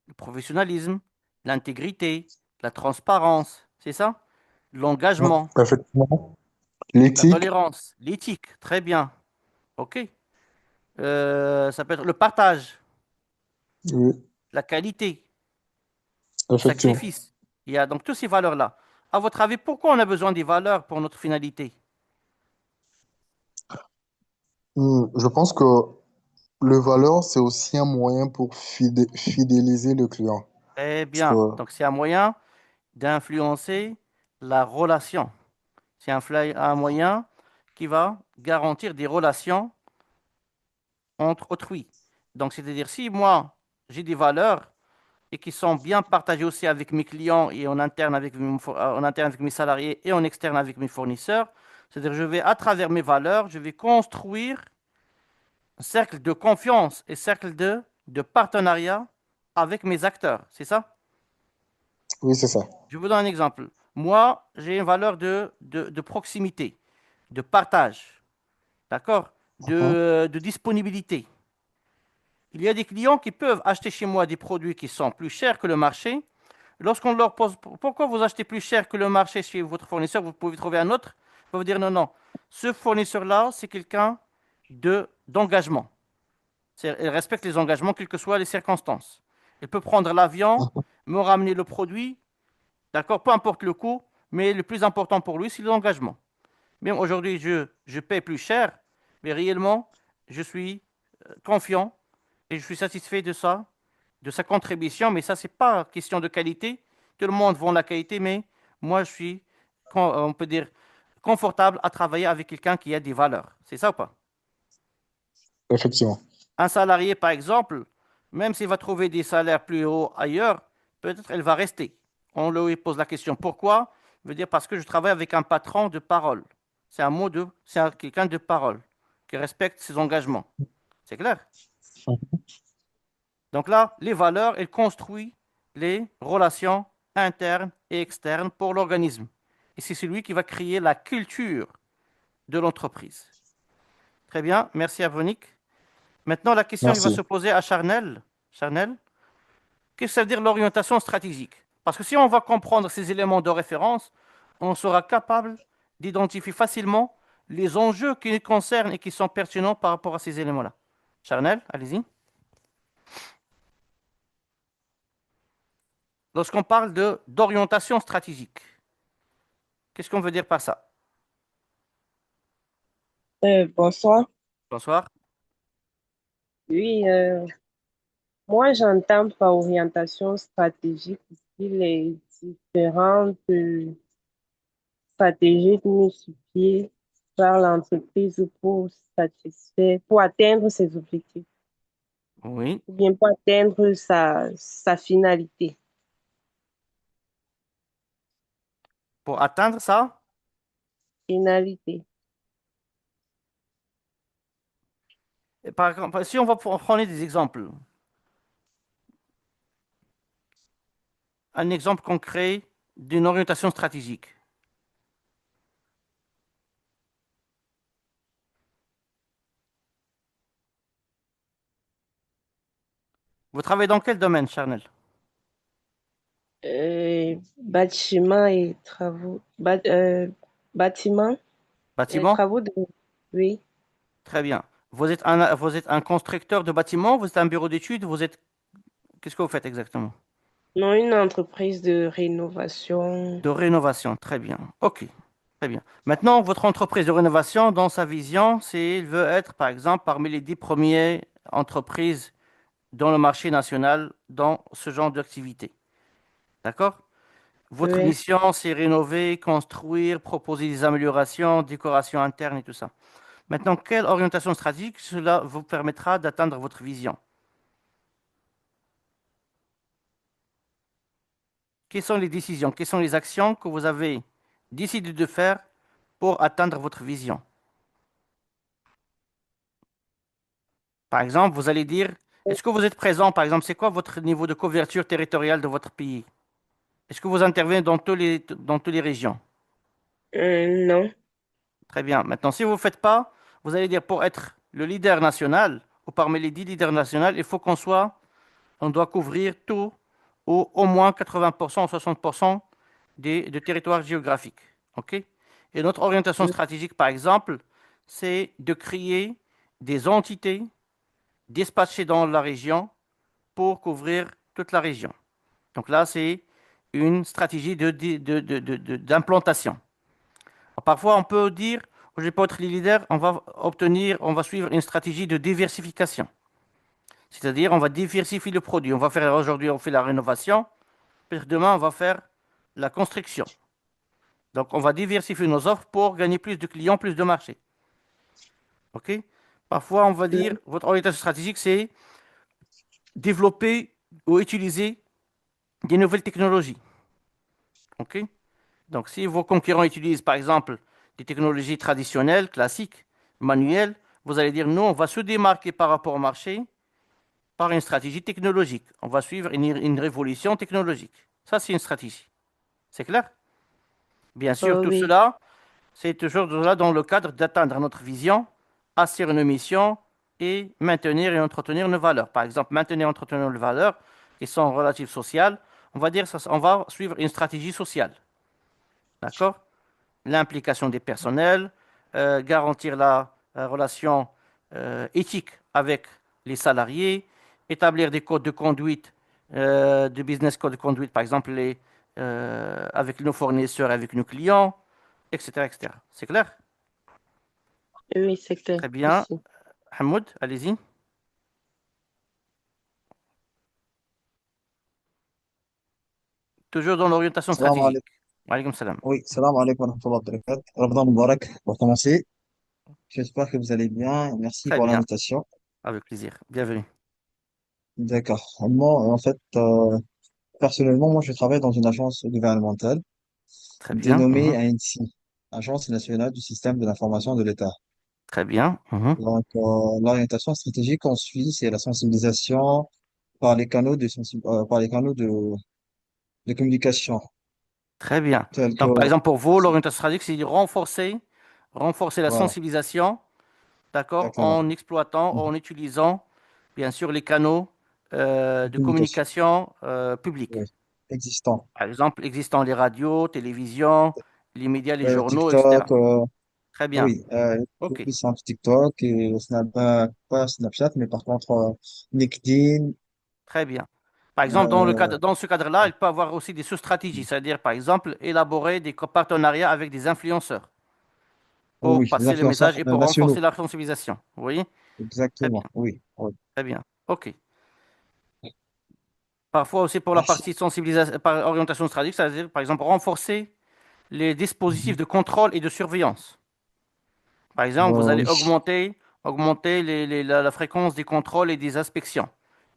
Le professionnalisme, l'intégrité, la transparence, c'est ça? L'engagement, Effectivement. la L'éthique, tolérance, l'éthique, très bien. OK. Ça peut être le partage, oui, la qualité, le effectivement. sacrifice. Il y a donc toutes ces valeurs-là. À votre avis, pourquoi on a besoin des valeurs pour notre finalité? Je pense que le valeur, c'est aussi un moyen pour fidéliser le client. Très Parce que, bien. Donc, c'est un moyen d'influencer la relation. C'est un moyen qui va garantir des relations entre autrui. Donc, c'est-à-dire, si moi, j'ai des valeurs et qui sont bien partagées aussi avec mes clients et en interne en interne avec mes salariés et en externe avec mes fournisseurs, c'est-à-dire, je vais, à travers mes valeurs, je vais construire un cercle de confiance et cercle de partenariat avec mes acteurs. C'est ça? oui, c'est ça. Je vous donne un exemple. Moi, j'ai une valeur de proximité, de partage, d'accord? Mhm. De disponibilité. Il y a des clients qui peuvent acheter chez moi des produits qui sont plus chers que le marché. Lorsqu'on leur pose pourquoi vous achetez plus cher que le marché chez votre fournisseur, vous pouvez trouver un autre, ils vont vous dire non, non. Ce fournisseur-là, c'est quelqu'un d'engagement. Il respecte les engagements, quelles que soient les circonstances. Il peut prendre l'avion, me ramener le produit, d'accord, peu importe le coût, mais le plus important pour lui, c'est l'engagement. Même aujourd'hui, je paie plus cher, mais réellement, je suis confiant et je suis satisfait de ça, de sa contribution. Mais ça, c'est pas question de qualité. Tout le monde vend la qualité, mais moi, je suis, on peut dire, confortable à travailler avec quelqu'un qui a des valeurs. C'est ça ou pas? Effectivement. Un salarié, par exemple, même s'il va trouver des salaires plus hauts ailleurs, peut-être elle va rester. On lui pose la question pourquoi? Il veut dire parce que je travaille avec un patron de parole. C'est quelqu'un de parole qui respecte ses engagements. C'est clair? Donc là, les valeurs, elles construisent les relations internes et externes pour l'organisme. Et c'est celui qui va créer la culture de l'entreprise. Très bien, merci à Vonique. Maintenant, la question qui va Merci. se poser à Charnel. Charnel, qu'est-ce que ça veut dire l'orientation stratégique? Parce que si on va comprendre ces éléments de référence, on sera capable d'identifier facilement les enjeux qui nous concernent et qui sont pertinents par rapport à ces éléments-là. Charnel, allez-y. Lorsqu'on parle d'orientation stratégique, qu'est-ce qu'on veut dire par ça? Bonsoir. Bonsoir. Oui, moi j'entends par orientation stratégique ici les différentes stratégies mises sur pied par l'entreprise pour atteindre ses objectifs Oui. ou bien pour atteindre sa finalité. Pour atteindre ça, Finalité. par exemple, si on va prendre des exemples, un exemple concret d'une orientation stratégique. Vous travaillez dans quel domaine, Charnel? Bâtiment et travaux. Bâtiment et Bâtiment? travaux de... Oui. Très bien. Vous êtes un constructeur de bâtiments, vous êtes un bureau d'études, Qu'est-ce que vous faites exactement? Non, une entreprise de rénovation. De rénovation, très bien. OK, très bien. Maintenant, votre entreprise de rénovation, dans sa vision, c'est il veut être, par exemple, parmi les 10 premières entreprises dans le marché national dans ce genre d'activité. D'accord? Votre Oui. mission, c'est rénover, construire, proposer des améliorations, décoration interne et tout ça. Maintenant, quelle orientation stratégique cela vous permettra d'atteindre votre vision? Quelles sont les décisions, quelles sont les actions que vous avez décidé de faire pour atteindre votre vision? Par exemple, vous allez dire, est-ce que vous êtes présent, par exemple, c'est quoi votre niveau de couverture territoriale de votre pays? Est-ce que vous intervenez dans toutes les régions? Non. Très bien. Maintenant, si vous ne le faites pas, vous allez dire, pour être le leader national, ou parmi les 10 leaders nationaux, il faut on doit couvrir tout, ou au moins 80% ou 60% de territoire géographique. OK? Et notre orientation stratégique, par exemple, c'est de créer des entités dispatchées dans la région pour couvrir toute la région. Donc là, c'est une stratégie d'implantation. Parfois, on peut dire, je vais pas être leader, on va suivre une stratégie de diversification. C'est-à-dire, on va diversifier le produit. Aujourd'hui, on fait la rénovation, puis demain, on va faire la construction. Donc, on va diversifier nos offres pour gagner plus de clients, plus de marché. OK? Parfois, on va dire, votre orientation stratégique, c'est développer ou utiliser des nouvelles technologies. OK? Donc, si vos concurrents utilisent, par exemple, des technologies traditionnelles, classiques, manuelles, vous allez dire, non, on va se démarquer par rapport au marché par une stratégie technologique. On va suivre une révolution technologique. Ça, c'est une stratégie. C'est clair? Bien sûr, Oh, tout oui. cela, c'est toujours là dans le cadre d'atteindre notre vision, assurer nos missions et maintenir et entretenir nos valeurs. Par exemple, maintenir et entretenir nos valeurs qui sont relatives sociales, on va dire, on va suivre une stratégie sociale. D'accord? L'implication des personnels, garantir la relation éthique avec les salariés, établir des codes de conduite, de business code de conduite, par exemple avec nos fournisseurs, avec nos clients, etc., etc. C'est clair? Oui, c'est clair. Très bien. Merci. Hamoud, allez-y. Toujours dans l'orientation Salam stratégique. alaikum. Wa alaykoum salam. Oui, salam alaikum wa rahmatullahi wa barakatuh. Ramadan Mubarak pour commencer. J'espère que vous allez bien. Merci Très pour bien. l'invitation. Avec plaisir. Bienvenue. D'accord. Moi, en fait, personnellement, moi, je travaille dans une agence gouvernementale Très bien. dénommée ANSSI, Agence nationale du système de l'information de l'État. Très bien. Donc, l'orientation stratégique qu'on suit, c'est la sensibilisation par les canaux par les canaux de communication, Très bien. tels que, Donc, par exemple, pour vous, l'orientation stratégique, c'est de renforcer la voilà, sensibilisation, d'accord, exactement. en exploitant, en utilisant, bien sûr, les canaux de Communication, communication publics. oui, existant. Par exemple, existant les radios, télévisions, les médias, les journaux, etc. TikTok, Très bien. oui, OK. plus simple TikTok et pas Snapchat, mais par contre LinkedIn, Très bien. Par exemple, euh, dans ce cadre-là, il peut avoir aussi des sous-stratégies, c'est-à-dire, par exemple, élaborer des partenariats avec des influenceurs pour oui, les passer le influenceurs message et pour renforcer nationaux, la sensibilisation. Vous voyez? Très bien. exactement, oui, oui. Très bien. OK. Parfois aussi pour la Merci. partie sensibilisation, par orientation stratégique, c'est-à-dire, par exemple, renforcer les dispositifs Mhm. de contrôle et de surveillance. Par exemple, vous allez Oui, augmenter la fréquence des contrôles et des inspections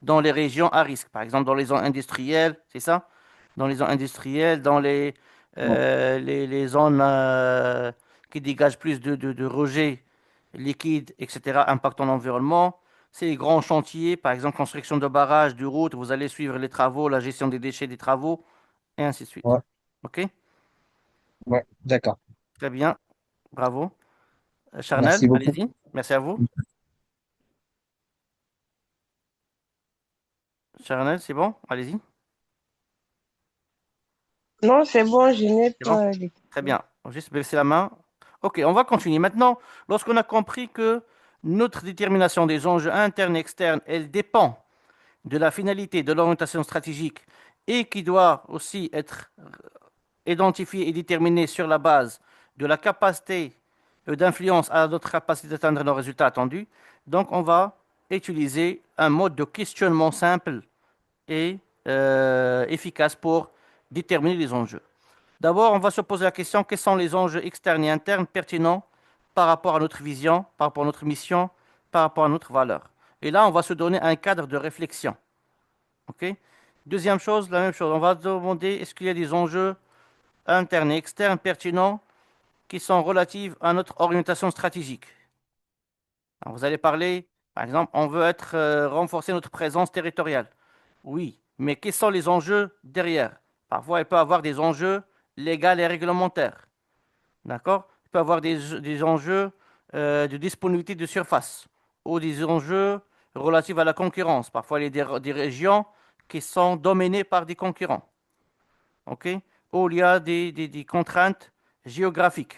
dans les régions à risque. Par exemple, dans les zones industrielles, c'est ça? Dans les zones industrielles, dans bon, les zones qui dégagent plus de rejets liquides, etc., impactant l'environnement. C'est les grands chantiers, par exemple, construction de barrages, de routes, vous allez suivre les travaux, la gestion des déchets des travaux, et ainsi de suite. ouais, OK? ouais, d'accord. Très bien. Bravo. Charnel, Merci beaucoup. allez-y. Merci à vous. Charnel, c'est bon? Allez-y. Non, c'est bon, je n'ai C'est bon? pas de Très questions. bien. On va juste baisser la main. OK, on va continuer. Maintenant, lorsqu'on a compris que notre détermination des enjeux internes et externes, elle dépend de la finalité de l'orientation stratégique et qui doit aussi être identifié et déterminé sur la base de la capacité d'influence à notre capacité d'atteindre nos résultats attendus. Donc, on va utiliser un mode de questionnement simple et efficace pour déterminer les enjeux. D'abord, on va se poser la question, quels sont les enjeux externes et internes pertinents par rapport à notre vision, par rapport à notre mission, par rapport à notre valeur. Et là, on va se donner un cadre de réflexion. OK? Deuxième chose, la même chose, on va demander est-ce qu'il y a des enjeux internes et externes pertinents qui sont relatifs à notre orientation stratégique. Alors, vous allez parler, par exemple, on veut renforcer notre présence territoriale. Oui, mais quels sont les enjeux derrière? Parfois, il peut y avoir des enjeux légaux et réglementaires. D'accord? Il peut y avoir des enjeux de disponibilité de surface ou des enjeux relatifs à la concurrence. Parfois, il y a des régions qui sont dominées par des concurrents. OK? Ou il y a des contraintes géographiques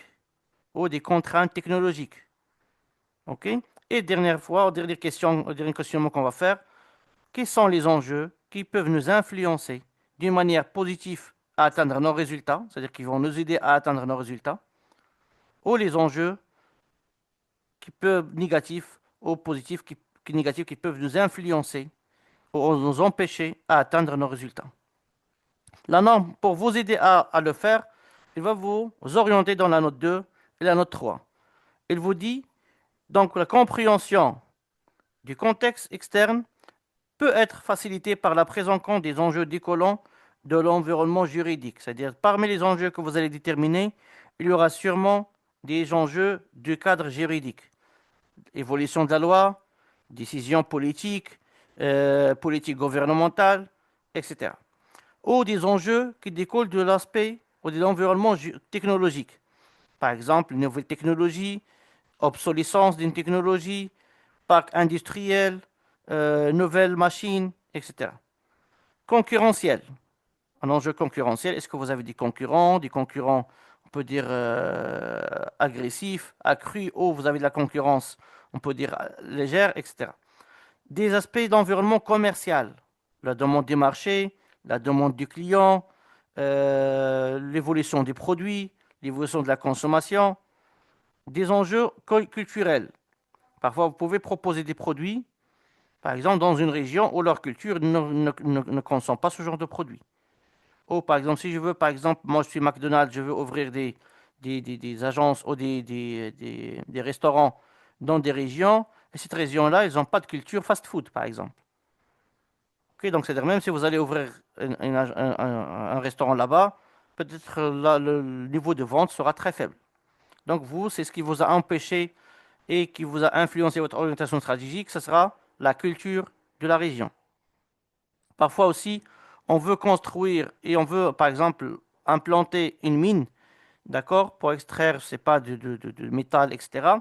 ou des contraintes technologiques. OK? Et dernière dernier questionnement qu'on va faire, quels sont les enjeux qui peuvent nous influencer d'une manière positive à atteindre nos résultats, c'est-à-dire qui vont nous aider à atteindre nos résultats, ou les enjeux qui peuvent négatifs ou positifs négatifs qui peuvent nous influencer ou nous empêcher à atteindre nos résultats. La norme, pour vous aider à le faire, il va vous orienter dans la note 2 et la note 3. Il vous dit, donc, la compréhension du contexte externe peut être facilitée par la prise en compte des enjeux découlant de l'environnement juridique. C'est-à-dire, parmi les enjeux que vous allez déterminer, il y aura sûrement des enjeux du cadre juridique. Évolution de la loi, décisions politiques, politique gouvernementale, etc. Ou des enjeux qui découlent de l'aspect ou de l'environnement technologique. Par exemple, une nouvelle technologie, obsolescence d'une technologie, parc industriel, nouvelles machines, etc. Concurrentiel. Un enjeu concurrentiel, est-ce que vous avez des concurrents, on peut dire agressifs, accrus, ou vous avez de la concurrence, on peut dire légère, etc. Des aspects d'environnement commercial, la demande des marchés, la demande du client, l'évolution des produits, l'évolution de la consommation, des enjeux culturels. Parfois, vous pouvez proposer des produits, par exemple, dans une région où leur culture ne consomme pas ce genre de produits. Ou, par exemple, si je veux, par exemple, moi je suis McDonald's, je veux ouvrir des agences ou des restaurants dans des régions, et cette région-là, ils n'ont pas de culture fast-food, par exemple. Okay, donc, c'est-à-dire, même si vous allez ouvrir un restaurant là-bas, peut-être là, le niveau de vente sera très faible. Donc, vous, c'est ce qui vous a empêché et qui vous a influencé votre orientation stratégique, ce sera la culture de la région. Parfois aussi, on veut construire et on veut, par exemple, implanter une mine, d'accord, pour extraire, je sais pas, de métal, etc.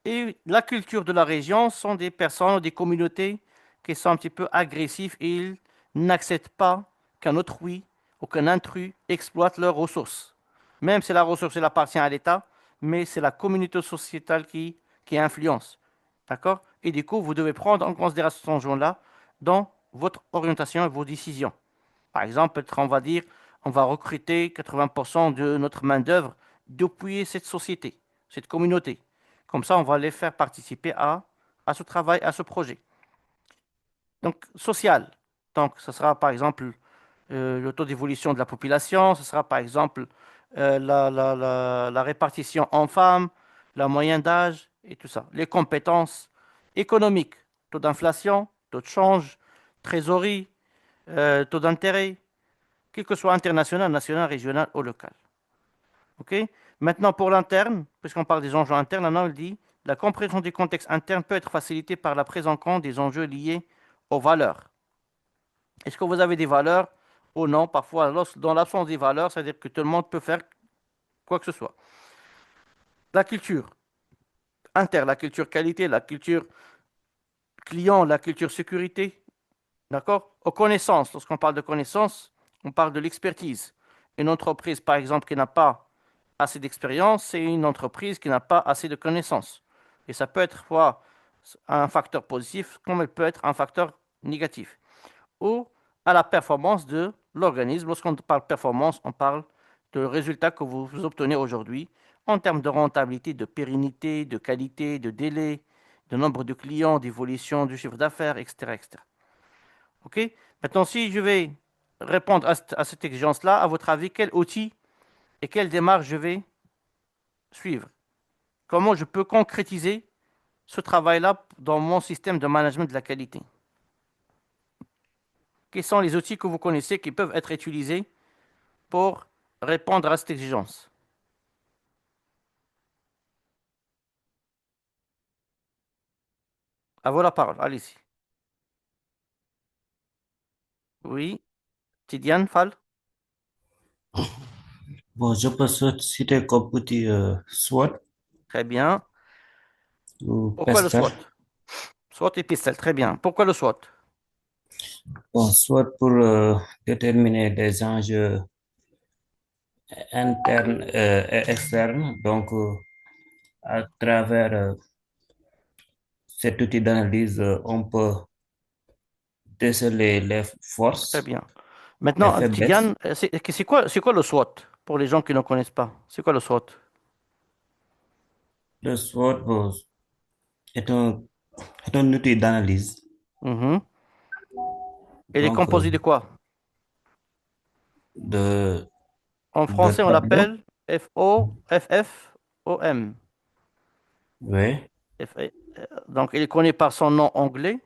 Et la culture de la région sont des personnes, des communautés qui sont un petit peu agressifs et ils n'acceptent pas qu'un autrui ou qu'un intrus exploite leurs ressources. Même si la ressource elle appartient à l'État, mais c'est la communauté sociétale qui influence. D'accord? Et du coup, vous devez prendre en considération ce changement-là dans votre orientation et vos décisions. Par exemple, on va dire, on va recruter 80% de notre main-d'œuvre depuis cette société, cette communauté. Comme ça, on va les faire participer à ce travail, à ce projet. Donc, social. Donc, ce sera par exemple le taux d'évolution de la population, ce sera par exemple la répartition en femmes, la moyenne d'âge et tout ça. Les compétences économiques, taux d'inflation, taux de change, trésorerie, taux d'intérêt, quel que soit international, national, régional ou local. OK? Maintenant, pour l'interne, puisqu'on parle des enjeux internes, maintenant, il dit la compréhension du contexte interne peut être facilitée par la prise en compte des enjeux liés aux valeurs. Est-ce que vous avez des valeurs ou non? Parfois, dans l'absence des valeurs, c'est-à-dire que tout le monde peut faire quoi que ce soit. La culture interne, la culture qualité, la culture client, la culture sécurité, d'accord? Aux connaissances, lorsqu'on parle de connaissances, on parle de l'expertise. Une entreprise, par exemple, qui n'a pas assez d'expérience, c'est une entreprise qui n'a pas assez de connaissances. Et ça peut être soit un facteur positif, comme elle peut être un facteur négatif. Ou à la performance de l'organisme. Lorsqu'on parle performance, on parle de résultats que vous obtenez aujourd'hui en termes de rentabilité, de pérennité, de qualité, de délai, de nombre de clients, d'évolution du chiffre d'affaires, etc., etc. OK? Maintenant, si je vais répondre à cette exigence-là, à votre avis, quel outil et quelle démarche je vais suivre? Comment je peux concrétiser ce travail-là dans mon système de management de la qualité? Quels sont les outils que vous connaissez qui peuvent être utilisés pour répondre à cette exigence? À vous la parole, allez-y. Oui, Tidiane Fall, Bon, je peux citer comme outil SWOT très bien. ou Pourquoi le PESTEL. SWOT? SWOT et PISTEL, très bien. Pourquoi le SWOT? Bon, SWOT pour déterminer des enjeux internes et externes. Donc, à travers cet outil d'analyse, on peut déceler les Très forces, bien. les Maintenant, faiblesses. Tidiane, c'est quoi le SWOT pour les gens qui ne connaissent pas? C'est quoi le SWOT? Le SWOT bon, est un, est un outil d'analyse. Mhm. Il est Donc, composé de quoi? de, En de français, on tableaux. l'appelle FOFFOM. Oui. Donc, il est connu par son nom anglais,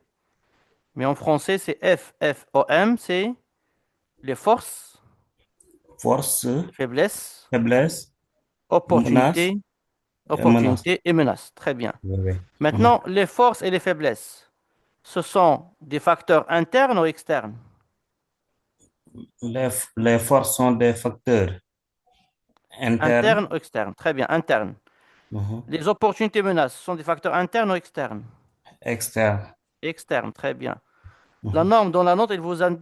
mais en français, c'est FFOM, c'est les forces, Force, faiblesses, faiblesse, menace opportunités, et menace. opportunités et menaces. Très bien. Oui, oui. Mhm. Maintenant, les forces et les faiblesses, ce sont des facteurs internes ou externes? Les forces sont des facteurs internes. Internes ou externes? Très bien, internes. Mhm. Les opportunités et menaces, ce sont des facteurs internes ou externes? Externes. Externes, très bien. La Mhm. norme, dans la note, elle vous donne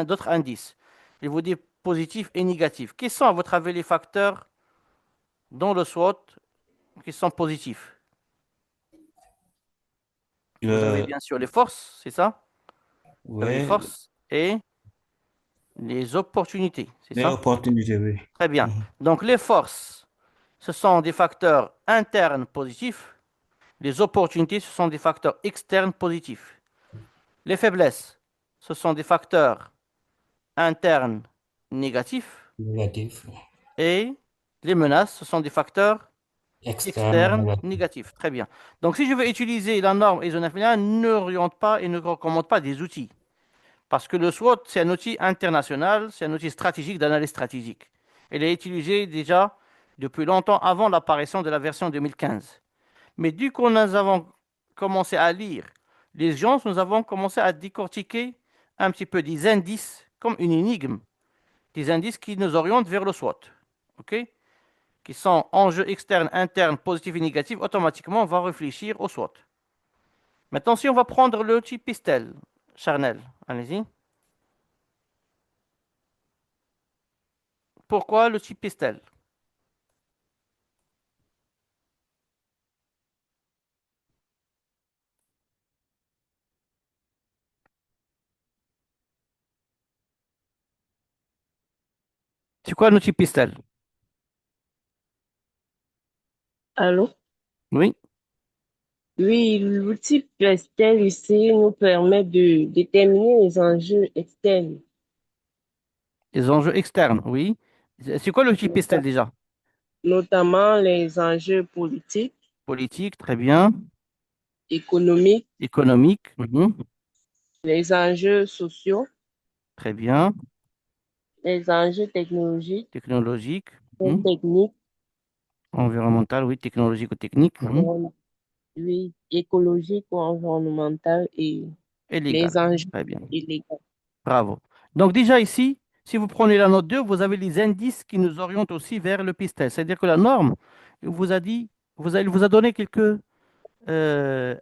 d'autres indices. Il vous dit positif et négatif. Quels sont, à votre avis, les facteurs dans le SWOT qui sont positifs? Vous avez Euh, bien sûr les forces, c'est ça? Vous avez les oui, forces et les opportunités, c'est les ça? opportunités, oui. Très bien. Mhm. Donc les forces, ce sont des facteurs internes positifs. Les opportunités, ce sont des facteurs externes positifs. Les faiblesses, ce sont des facteurs internes négatifs. Négatif. Et les menaces, ce sont des facteurs Externe, externes négatif. négatifs. Très bien. Donc si je veux utiliser la norme ISO 9001, n'oriente pas et ne recommande pas des outils. Parce que le SWOT, c'est un outil international, c'est un outil stratégique d'analyse stratégique. Il est utilisé déjà depuis longtemps avant l'apparition de la version 2015. Mais dès que nous avons commencé à lire les gens, nous avons commencé à décortiquer un petit peu des indices, comme une énigme, des indices qui nous orientent vers le SWOT. OK? Qui sont enjeux externes, internes, positifs et négatifs, automatiquement, on va réfléchir au SWOT. Maintenant, si on va prendre l'outil Pistel, Charnel, allez-y. Pourquoi l'outil Pistel? C'est quoi l'outil Pistel? Allô? Oui, Oui, l'outil Pestel ici nous permet de déterminer les enjeux externes, les enjeux externes, oui. C'est quoi l'outil Pistel nota- déjà? notamment les enjeux politiques, Politique, très bien. économiques, Économique, les enjeux sociaux, très bien. les enjeux technologiques, Technologique, et techniques, environnemental, oui. Technologique ou technique, euh, oui, écologiques ou environnementales et et légal. les enjeux Très bien. illégaux. Bravo. Donc déjà ici, si vous prenez la note 2, vous avez les indices qui nous orientent aussi vers le pistel. C'est-à-dire que la norme vous a dit, elle vous a donné quelques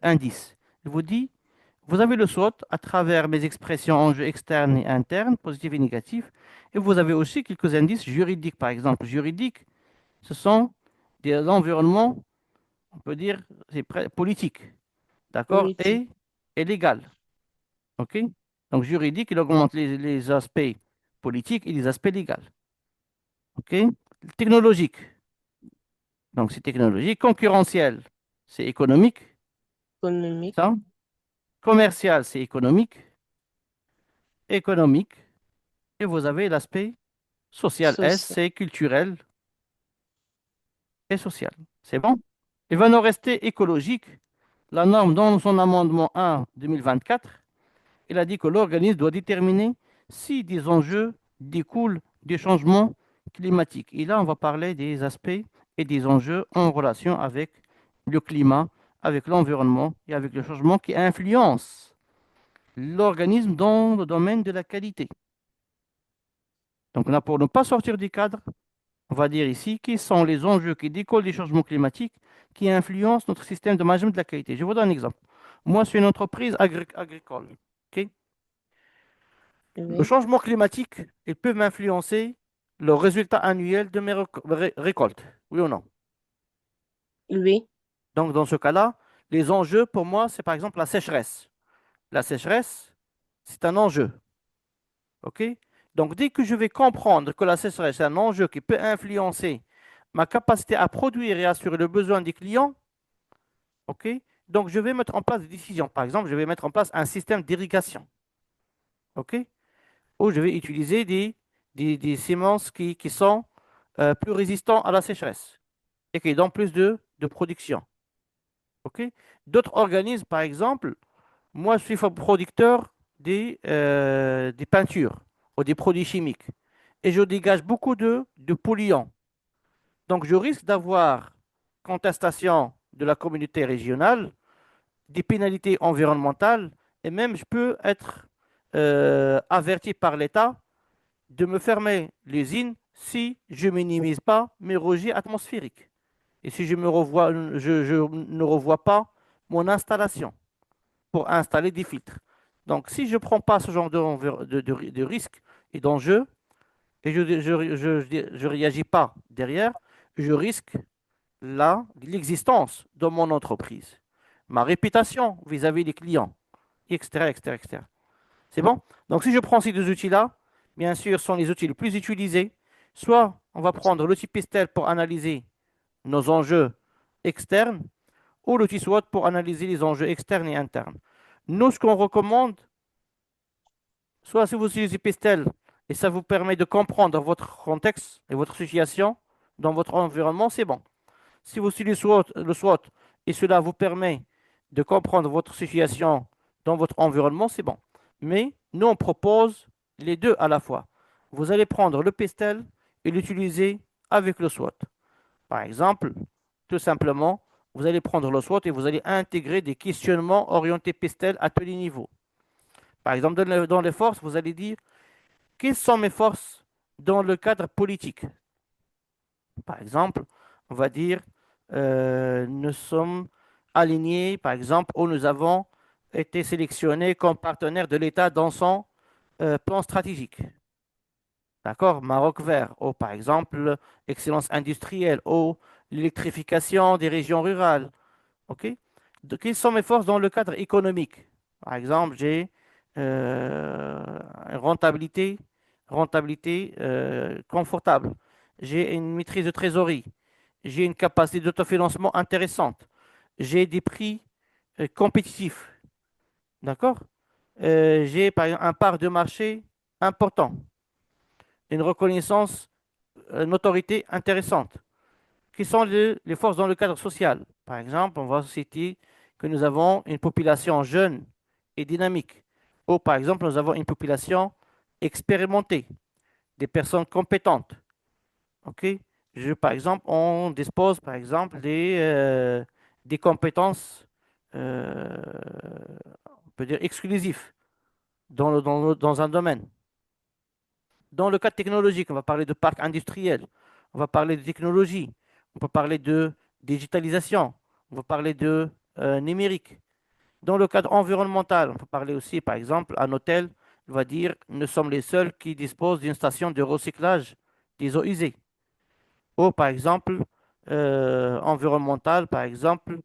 indices. Il vous dit, vous avez le SWOT à travers mes expressions enjeux externes et internes, positifs et négatifs. Et vous avez aussi quelques indices juridiques, par exemple. Juridiques, ce sont des environnements, on peut dire, c'est politiques, d'accord, Politique. et légal. OK? Donc, juridique, il augmente les aspects politiques et les aspects légaux. OK? Technologique. Donc, c'est technologique. Concurrentiel, c'est économique. économique, Ça. Commercial, c'est économique. Économique. Et vous avez l'aspect social. S, social. c'est culturel et social. C'est bon? Il va nous rester écologique. La norme, dans son amendement 1 2024, il a dit que l'organisme doit déterminer si des enjeux découlent des changements climatiques. Et là, on va parler des aspects et des enjeux en relation avec le climat, avec l'environnement et avec le changement qui influence l'organisme dans le domaine de la qualité. Donc là, pour ne pas sortir du cadre, on va dire ici quels sont les enjeux qui découlent des changements climatiques qui influencent notre système de management de la qualité. Je vous donne un exemple. Moi, je suis une entreprise agricole. OK. Le Oui, changement climatique, il peut m'influencer le résultat annuel de mes récoltes. Oui ou non? oui, Donc, dans ce cas-là, les enjeux, pour moi, c'est par exemple la sécheresse. La sécheresse, c'est un enjeu. OK? Donc, dès que je vais comprendre que la sécheresse est un enjeu qui peut influencer ma capacité à produire et à assurer le besoin des clients, OK? Donc, je vais mettre en place des décisions. Par exemple, je vais mettre en place un système d'irrigation. OK? Ou je vais utiliser des semences qui sont plus résistants à la sécheresse et qui donnent plus de production. OK? D'autres organismes, par exemple, moi, je suis producteur des peintures ou des produits chimiques et je dégage beaucoup de polluants. Donc, je risque d'avoir contestation de la communauté régionale, des pénalités environnementales et même je peux être averti par l'État de me fermer l'usine si je ne minimise pas mes rejets atmosphériques et si je ne revois pas mon installation pour installer des filtres. Donc, si je ne prends pas ce genre de risque et d'enjeu et je réagis pas derrière, je risque l'existence de mon entreprise, ma réputation vis-à-vis des clients, etc., etc., etc. C'est bon? Donc, si je prends ces deux outils-là, bien sûr, ce sont les outils les plus utilisés. Soit on va prendre l'outil Pistel pour analyser nos enjeux externes, ou l'outil SWOT pour analyser les enjeux externes et internes. Nous, ce qu'on recommande, soit si vous utilisez Pistel et ça vous permet de comprendre votre contexte et votre situation dans votre environnement, c'est bon. Si vous utilisez le SWOT et cela vous permet de comprendre votre situation dans votre environnement, c'est bon. Mais nous, on propose les deux à la fois. Vous allez prendre le Pistel et l'utiliser avec le SWOT. Par exemple, tout simplement, vous allez prendre le SWOT et vous allez intégrer des questionnements orientés Pistel à tous les niveaux. Par exemple, dans les forces, vous allez dire quelles sont mes forces dans le cadre politique. Par exemple, on va dire nous sommes alignés, par exemple, où nous avons été sélectionnés comme partenaire de l'État dans son plan stratégique. D'accord? Maroc vert, ou par exemple, excellence industrielle, ou l'électrification des régions rurales. OK? Quelles sont mes forces dans le cadre économique? Par exemple, j'ai une rentabilité confortable. J'ai une maîtrise de trésorerie. J'ai une capacité d'autofinancement intéressante. J'ai des prix compétitifs. D'accord? J'ai par exemple un part de marché important. Une reconnaissance, une autorité intéressante. Qui sont les forces dans le cadre social? Par exemple, on va citer que nous avons une population jeune et dynamique. Ou par exemple, nous avons une population expérimentée, des personnes compétentes. OK? Par exemple, on dispose, par exemple, des compétences, euh, on peut dire, exclusives dans un domaine. Dans le cadre technologique, on va parler de parc industriel, on va parler de technologie, on peut parler de digitalisation, on va parler de numérique. Dans le cadre environnemental, on peut parler aussi, par exemple, un hôtel, on va dire, nous sommes les seuls qui disposent d'une station de recyclage des eaux usées. Ou par exemple, environnemental, par exemple,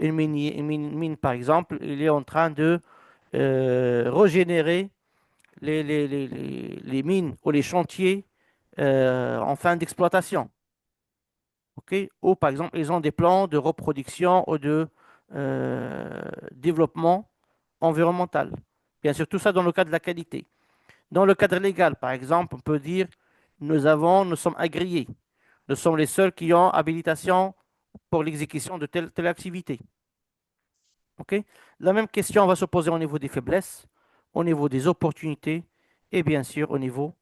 une mine, par exemple, il est en train de régénérer les mines ou les chantiers en fin d'exploitation. OK? Ou par exemple, ils ont des plans de reproduction ou de développement environnemental. Bien sûr, tout ça dans le cadre de la qualité. Dans le cadre légal, par exemple, on peut dire nous sommes agréés. Nous sommes les seuls qui ont habilitation pour l'exécution de telle activité. OK? La même question va se poser au niveau des faiblesses, au niveau des opportunités et bien sûr au niveau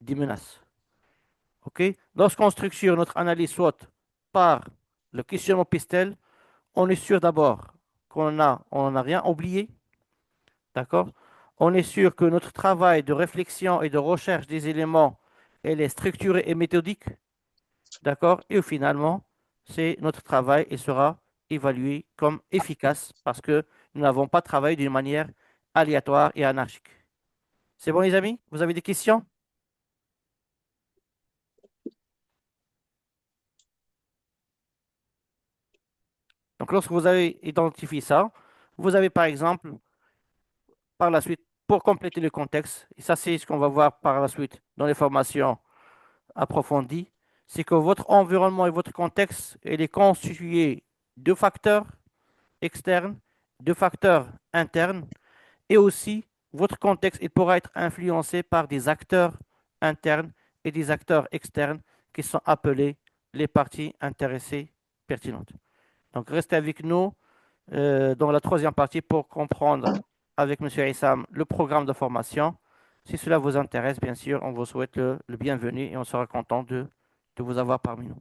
des menaces. OK? Lorsqu'on structure notre analyse SWOT par le questionnement PISTEL, on est sûr d'abord on n'a rien oublié. D'accord? On est sûr que notre travail de réflexion et de recherche des éléments, elle est structuré et méthodique. D'accord? Et finalement, c'est notre travail et sera évalué comme efficace parce que nous n'avons pas travaillé d'une manière aléatoire et anarchique. C'est bon, les amis? Vous avez des questions? Donc, lorsque vous avez identifié ça, vous avez par exemple, par la suite, pour compléter le contexte, et ça c'est ce qu'on va voir par la suite dans les formations approfondies, c'est que votre environnement et votre contexte, il est constitué de facteurs externes, de facteurs internes, et aussi votre contexte, il pourra être influencé par des acteurs internes et des acteurs externes qui sont appelés les parties intéressées pertinentes. Donc, restez avec nous dans la troisième partie pour comprendre avec M. Issam le programme de formation. Si cela vous intéresse, bien sûr, on vous souhaite le bienvenu et on sera content de vous avoir parmi nous.